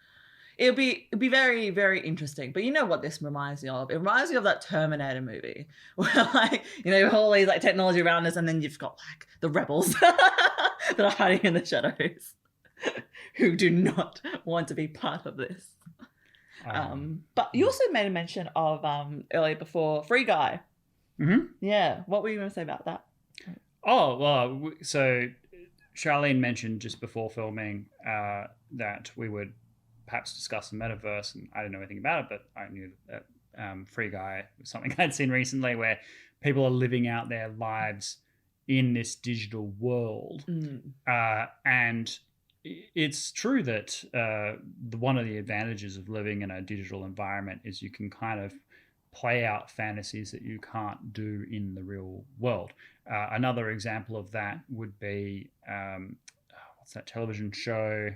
it'll be very, very interesting. But you know what this reminds me of? It reminds me of that Terminator movie where, like, you know, all these like technology around us, and then you've got like the rebels that are hiding in the shadows who do not want to be part of this. But you also made a mention of earlier before Free Guy. Yeah, what were you going to say about that? Oh, well, so Charlene mentioned just before filming that we would perhaps discuss the metaverse, and I didn't know anything about it, but I knew that Free Guy was something I'd seen recently where people are living out their lives in this digital world. And it's true that one of the advantages of living in a digital environment is you can kind of play out fantasies that you can't do in the real world. Another example of that would be, what's that television show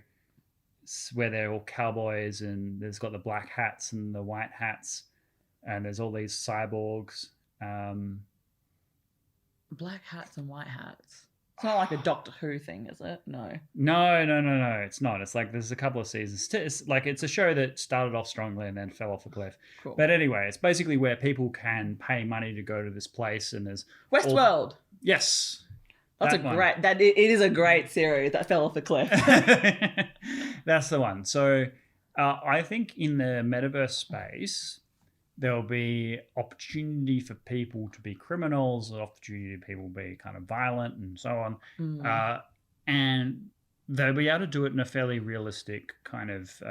where they're all cowboys and there's got the black hats and the white hats and there's all these cyborgs. Black hats and white hats. It's not like a Doctor Who thing, is it? No. No. It's not. It's like there's a couple of seasons. It's a show that started off strongly and then fell off a cliff. Cool. But anyway, it's basically where people can pay money to go to this place, and there's Westworld. Yes. That's it is a great series that fell off the cliff. That's the one. So I think in the metaverse space, there'll be opportunity for people to be criminals, opportunity for people to be kind of violent and so on. And they'll be able to do it in a fairly realistic kind of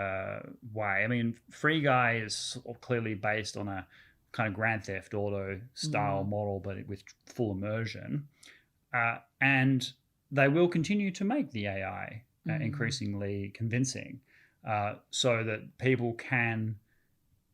way. I mean, Free Guy is clearly based on a kind of Grand Theft Auto style model, but with full immersion. And they will continue to make the AI increasingly convincing so that people can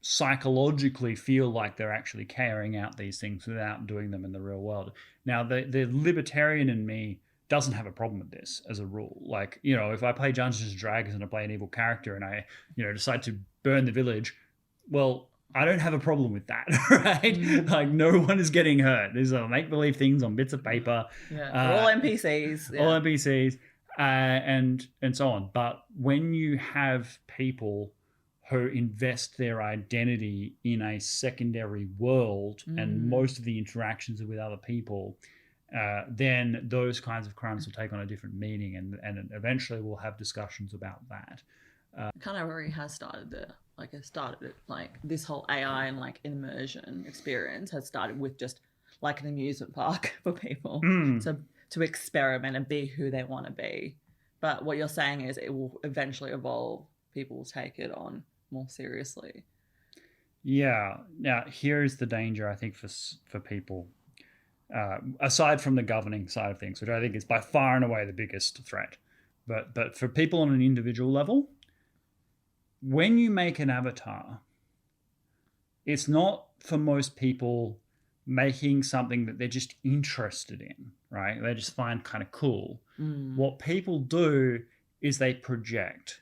psychologically feel like they're actually carrying out these things without doing them in the real world. Now, the libertarian in me doesn't have a problem with this as a rule. Like, you know, if I play Dungeons and Dragons and I play an evil character and I, you know, decide to burn the village, well, I don't have a problem with that, right? Like, no one is getting hurt. These are make-believe things on bits of paper. Yeah, all NPCs. Yeah. All NPCs, and so on. But when you have people who invest their identity in a secondary world and most of the interactions are with other people, then those kinds of crimes will take on a different meaning, and eventually we'll have discussions about that. Kind of already has started there. Like, it started like this whole AI and like immersion experience has started with just like an amusement park for people to experiment and be who they want to be. But what you're saying is it will eventually evolve. People will take it on more seriously. Yeah. Now, here's the danger, I think, for people. Aside from the governing side of things, which I think is by far and away the biggest threat, but for people on an individual level, when you make an avatar, it's not for most people making something that they're just interested in, right? They just find kind of cool. What people do is they project.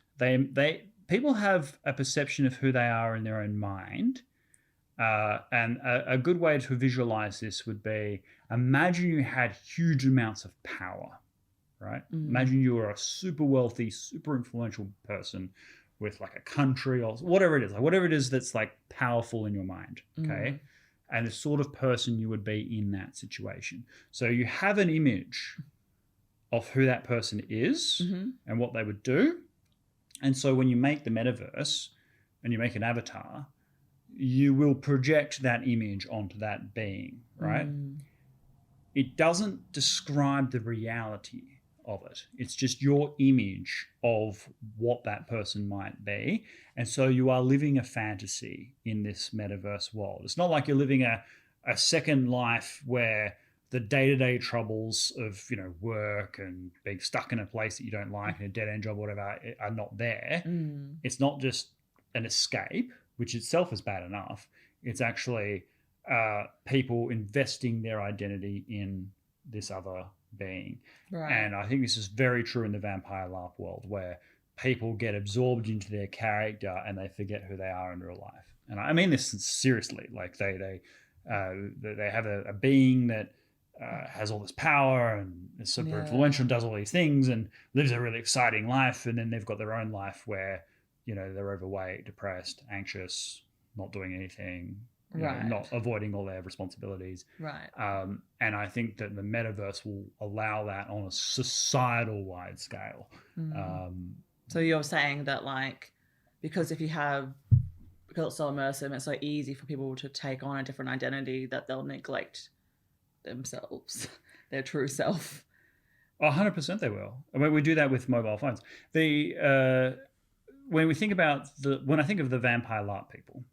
People have a perception of who they are in their own mind. And a good way to visualize this would be, imagine you had huge amounts of power, right? Imagine you are a super wealthy, super influential person with like a country or whatever it is, like whatever it is that's like powerful in your mind, okay? And the sort of person you would be in that situation. So you have an image of who that person is and what they would do. And so when you make the metaverse and you make an avatar, you will project that image onto that being, right? It doesn't describe the reality of it. It's just your image of what that person might be. And so you are living a fantasy in this metaverse world. It's not like you're living a second life where the day-to-day troubles of, you know, work and being stuck in a place that you don't like and a dead-end job or whatever are not there. It's not just an escape, which itself is bad enough. It's actually people investing their identity in this other being. Right. And I think this is very true in the vampire LARP world, where people get absorbed into their character and they forget who they are in real life. And I mean this seriously. Like they have a being that has all this power and is super influential and does all these things and lives a really exciting life, and then they've got their own life where, you know, they're overweight, depressed, anxious, not doing anything, you know, not avoiding all their responsibilities. Right. And I think that the metaverse will allow that on a societal wide scale. So you're saying that, like, because it's so immersive and it's so easy for people to take on a different identity, that they'll neglect themselves, their true self. 100% they will. I mean, we do that with mobile phones. When I think of the vampire LARP people,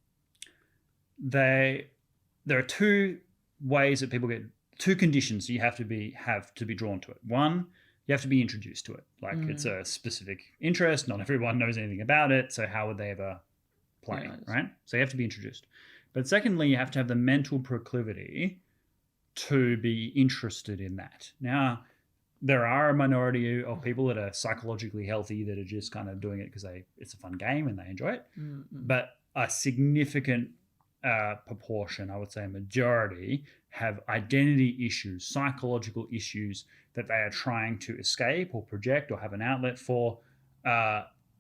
there are two ways that people get, two conditions you have to be drawn to it. One, you have to be introduced to it. Like it's a specific interest. Not everyone knows anything about it. So how would they ever play, right? So you have to be introduced. But secondly, you have to have the mental proclivity to be interested in that. Now, there are a minority of people that are psychologically healthy that are just kind of doing it because it's a fun game and they enjoy it. But a significant proportion, I would say a majority, have identity issues, psychological issues that they are trying to escape or project or have an outlet for,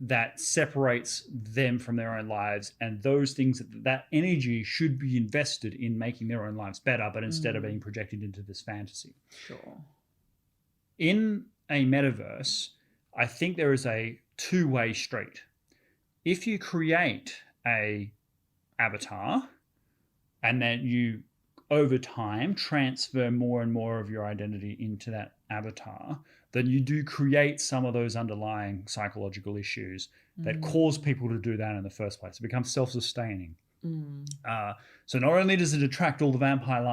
that separates them from their own lives, and those things, that energy should be invested in making their own lives better, but instead of being projected into this fantasy. Sure. In a metaverse, I think there is a two-way street. If you create a avatar and then you over time transfer more and more of your identity into that avatar, then you do create some of those underlying psychological issues that cause people to do that in the first place. It becomes self-sustaining. So not only does it attract all the vampire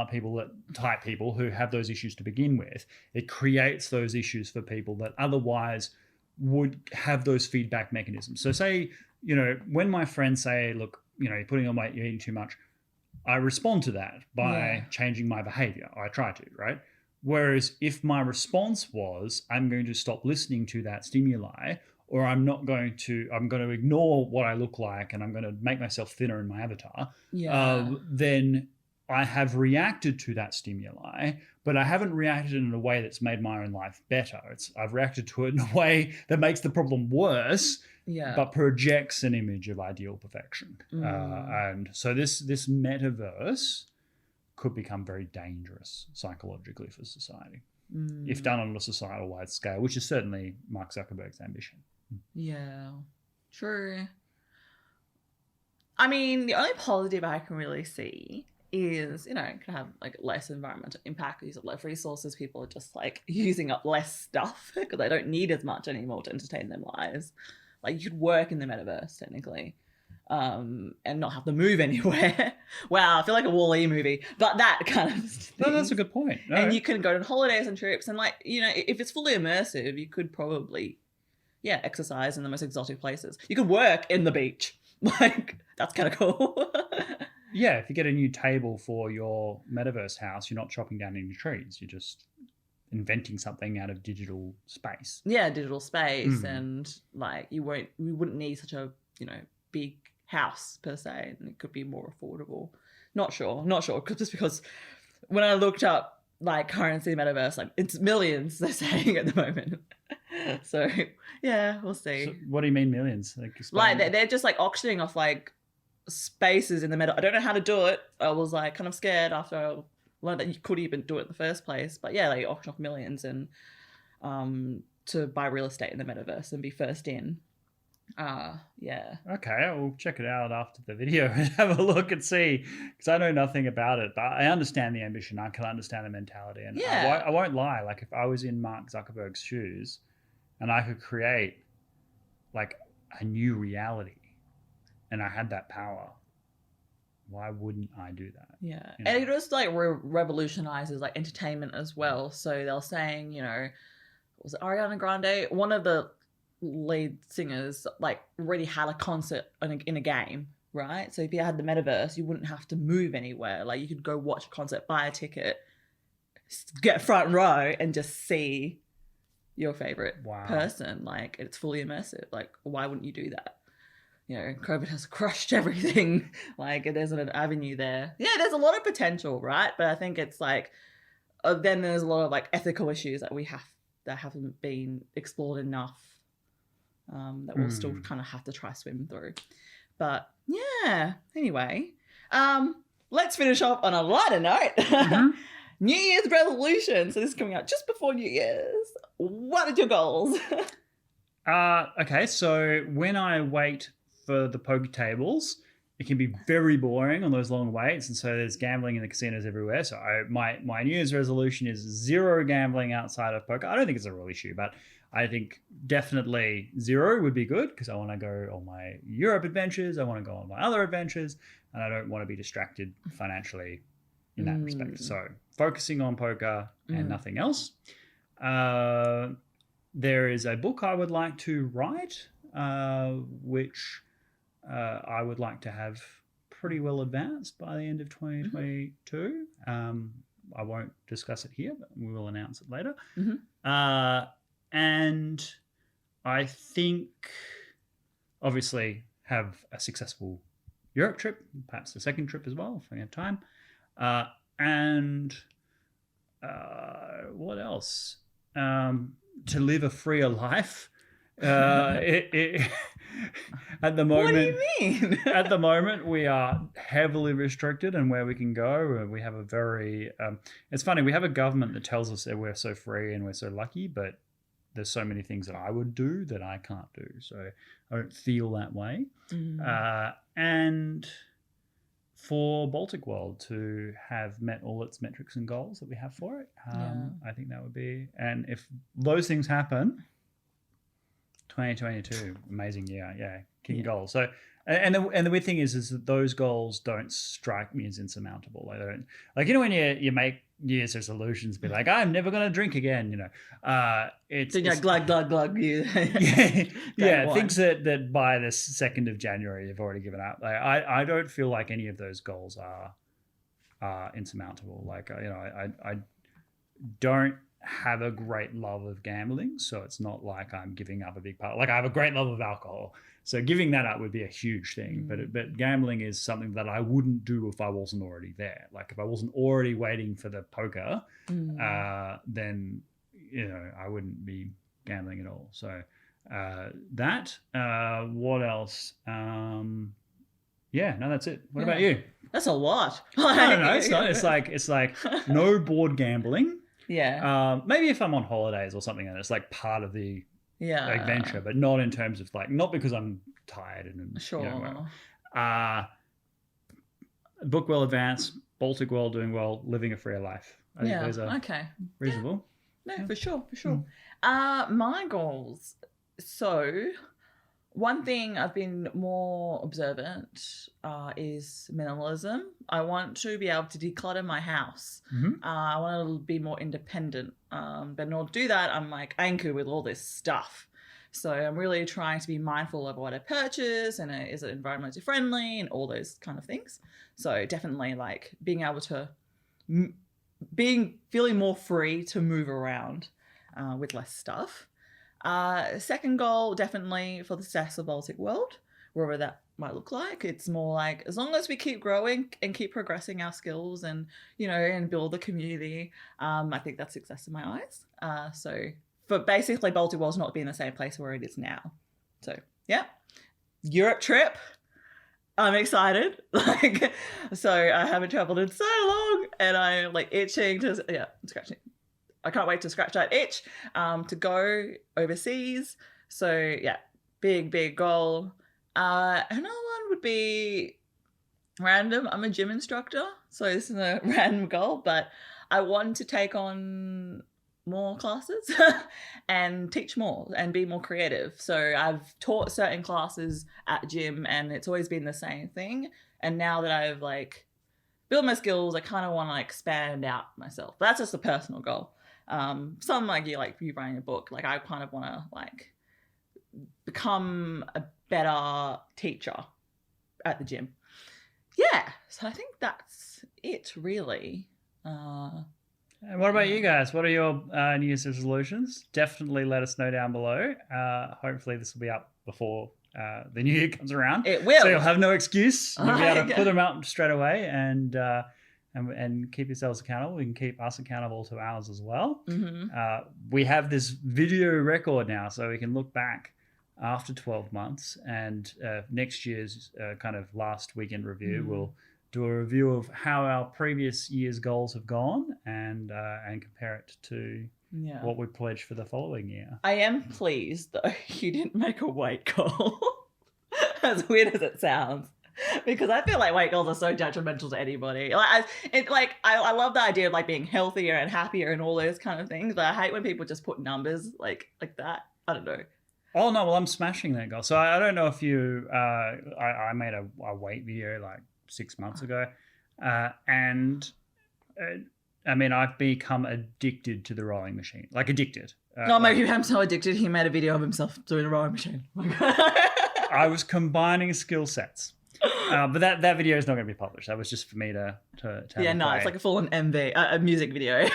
type people who have those issues to begin with, it creates those issues for people that otherwise would have those feedback mechanisms. So say, you know, when my friends say, look, you know, you're putting on weight, you're eating too much, I respond to that by changing my behavior. I try to, right? Whereas if my response was, I'm going to stop listening to that stimuli, or I'm going to ignore what I look like and I'm going to make myself thinner in my avatar, then I have reacted to that stimuli, but I haven't reacted in a way that's made my own life better. I've reacted to it in a way that makes the problem worse, but projects an image of ideal perfection. And so this metaverse could become very dangerous psychologically for society if done on a societal wide scale, which is certainly Mark Zuckerberg's ambition. Yeah, true. I mean, the only positive I can really see is, you know, it can have like less environmental impact, use of less resources. People are just like using up less stuff because they don't need as much anymore to entertain their lives. Like you could work in the metaverse technically, and not have to move anywhere. Wow, I feel like a Wall-E movie, but that kind of thing. No, that's a good point. No. And you can go on holidays and trips, and like, you know, if it's fully immersive, you could probably, exercise in the most exotic places. You could work in the beach. Like, that's kind of cool. Yeah, if you get a new table for your metaverse house, you're not chopping down any trees. You're just inventing something out of digital space. Yeah, digital space, and like we wouldn't need such a, you know, big house per se, and it could be more affordable. Not sure, just because when I looked up like currency metaverse, like it's millions they're saying at the moment. So yeah, we'll see. So what do you mean millions? Like they're just like auctioning off like spaces in the meta. I don't know how to do it. I was like kind of scared after I learned that you could even do it in the first place. But yeah, they auction off millions and to buy real estate in the metaverse and be first in. Yeah. Okay, I'll check it out after the video and have a look and see, because I know nothing about it, but I understand the ambition. I can understand the mentality, and Yeah. I won't lie. Like if I was in Mark Zuckerberg's shoes, and I could create like a new reality, and I had that power, why wouldn't I do that? Yeah, You know? and it just like revolutionizes like entertainment as well. So they're saying, you know, was it Ariana Grande? One of the lead singers like already had a concert in a game, right? So if you had the metaverse, you wouldn't have to move anywhere. Like you could go watch a concert, buy a ticket, get front row, and just see your favorite person. Like it's fully immersive. Like why wouldn't you do that? You know, COVID has crushed everything. Like there's an avenue there. Yeah, there's a lot of potential, right? But I think it's like then there's a lot of like ethical issues that haven't been explored enough. That we'll still kind of have to try swim through. But yeah, anyway, let's finish off on a lighter note. Mm-hmm. New Year's resolution. So this is coming out just before New Year's. What are your goals? Okay, so when I wait for the poker tables, it can be very boring on those long waits, and so there's gambling in the casinos everywhere. So my New Year's resolution is zero gambling outside of poker. I don't think it's a real issue, but I think definitely zero would be good, because I want to go on my Europe adventures, I want to go on my other adventures, and I don't want to be distracted financially in that respect. So focusing on poker and nothing else. There is a book I would like to write, which I would like to have pretty well advanced by the end of 2022. I won't discuss it here, but we will announce it later. And I think, obviously, have a successful Europe trip, perhaps a second trip as well if we have time. And what else? To live a freer life. At the moment, what do you mean? At the moment, we are heavily restricted in where we can go. We have a very, it's funny, we have a government that tells us that we're so free and we're so lucky, but there's so many things that I would do that I can't do. So I don't feel that way. And for Baltic World to have met all its metrics and goals that we have for it, I think that would be, and if those things happen, 2022, amazing year, key goals. So, and the weird thing is that those goals don't strike me as insurmountable. Like, they don't, like, you know, when you make Year's resolutions, be like, I'm never going to drink again. You know, it's glug glug glug. You things that by the 2nd of January you've already given up. Like, I don't feel like any of those goals are insurmountable. Like, you know, I don't have a great love of gambling, so it's not like I'm giving up a big part. Like, I have a great love of alcohol, so giving that up would be a huge thing. But gambling is something that I wouldn't do if I wasn't already there. Like, if I wasn't already waiting for the poker, then, you know, I wouldn't be gambling at all. So what else? That's it. What about you? That's a lot. No, it's not. It's like no board gambling. Yeah. Maybe if I'm on holidays or something, and it's like part of the adventure, but not in terms of like, not because I'm tired and sure. You know, book well advanced, Baltic World doing well, living a freer life. I think those are reasonable. No, for sure. My goals. So, one thing I've been more observant is minimalism. I want to be able to declutter my house. I want to be more independent. But in order to do that, I'm like anchored with all this stuff. So I'm really trying to be mindful of what I purchase and is it environmentally friendly and all those kind of things. So definitely like being able to, feeling more free to move around with less stuff. Second goal, definitely for the success of Baltic World, wherever that might look like. It's more like as long as we keep growing and keep progressing our skills and, and build the community, I think that's success in my eyes. So for basically Baltic World's not being the same place where it is now. So yeah, Europe trip. I'm excited. So I haven't traveled in so long and I'm itching to, scratching. I can't wait to scratch that itch to go overseas. So yeah, big goal. Another one would be random. I'm a gym instructor, so this is a random goal, but I want to take on more classes and teach more and be more creative. So I've taught certain classes at gym and it's always been the same thing. And now that I've built my skills, I kind of want to expand out myself. But that's just a personal goal. Some you writing a book, I kind of want to become a better teacher at the gym. Yeah, so I think that's it really. And what about you guys? What are your New Year's resolutions? Definitely let us know down below. Hopefully this will be up before the new year comes around. It will. So you'll have no excuse. You'll be able to put them out straight away and keep yourselves accountable. You can keep us accountable to ours as well. Mm-hmm. We have this video record now, so we can look back after 12 months and next year's kind of last weekend review. We'll do a review of how our previous year's goals have gone and compare it to what we pledged for the following year. I am pleased though you didn't make a weight goal, as weird as it sounds, because I feel like weight goals are so detrimental to anybody. I love the idea of being healthier and happier and all those kind of things, but I hate when people just put numbers like that. I don't know. Oh no, well I'm smashing that goal. So I don't know if you I made a weight video 6 months ago, and I mean I've become addicted to the rowing machine, addicted. Maybe I'm so addicted he made a video of himself doing a rowing machine. I was combining skill sets, but that video is not going to be published. That was just for me to yeah, no, it's a full-on MV, a music video.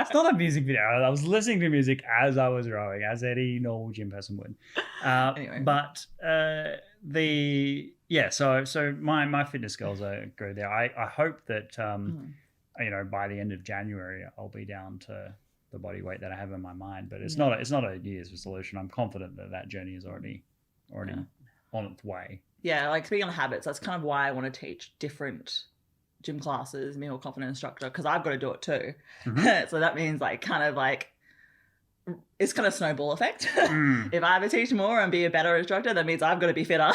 It's not a music video. I was listening to music as I was rowing, as any normal gym person would. Anyway. But so my fitness goals go there. I hope that by the end of January I'll be down to the body weight that I have in my mind. But it's not a New Year's resolution. I'm confident that journey is already on its way. Yeah, speaking of habits, that's kind of why I want to teach different gym classes, me or confident instructor, because I've got to do it too. Mm-hmm. So that means it's kind of snowball effect. If I ever teach more and be a better instructor, that means I've got to be fitter.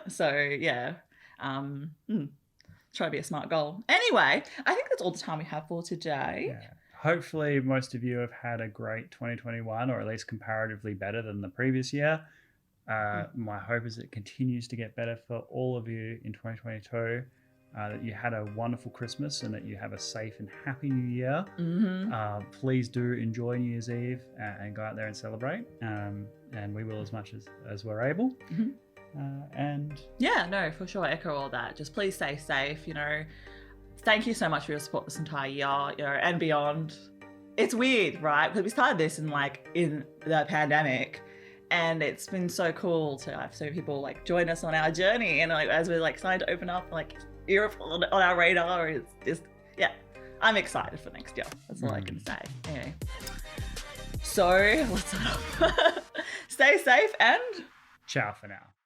So yeah, try to be a smart goal. Anyway, I think that's all the time we have for today. Yeah. Hopefully most of you have had a great 2021, or at least comparatively better than the previous year. My hope is it continues to get better for all of you in 2022, that you had a wonderful Christmas and that you have a safe and happy New Year. Mm-hmm. Please do enjoy New Year's Eve and go out there and celebrate. And we will as much as we're able. Mm-hmm. And yeah, no, for sure. Echo all that. Just please stay safe. Thank you so much for your support this entire year, and beyond. It's weird, right? Because we started this in the pandemic. And it's been so cool to have so many people join us on our journey, and as we're starting to open up Europe on our radar, it's just I'm excited for next year. That's all I can say. Anyway, so let's stay safe and ciao for now.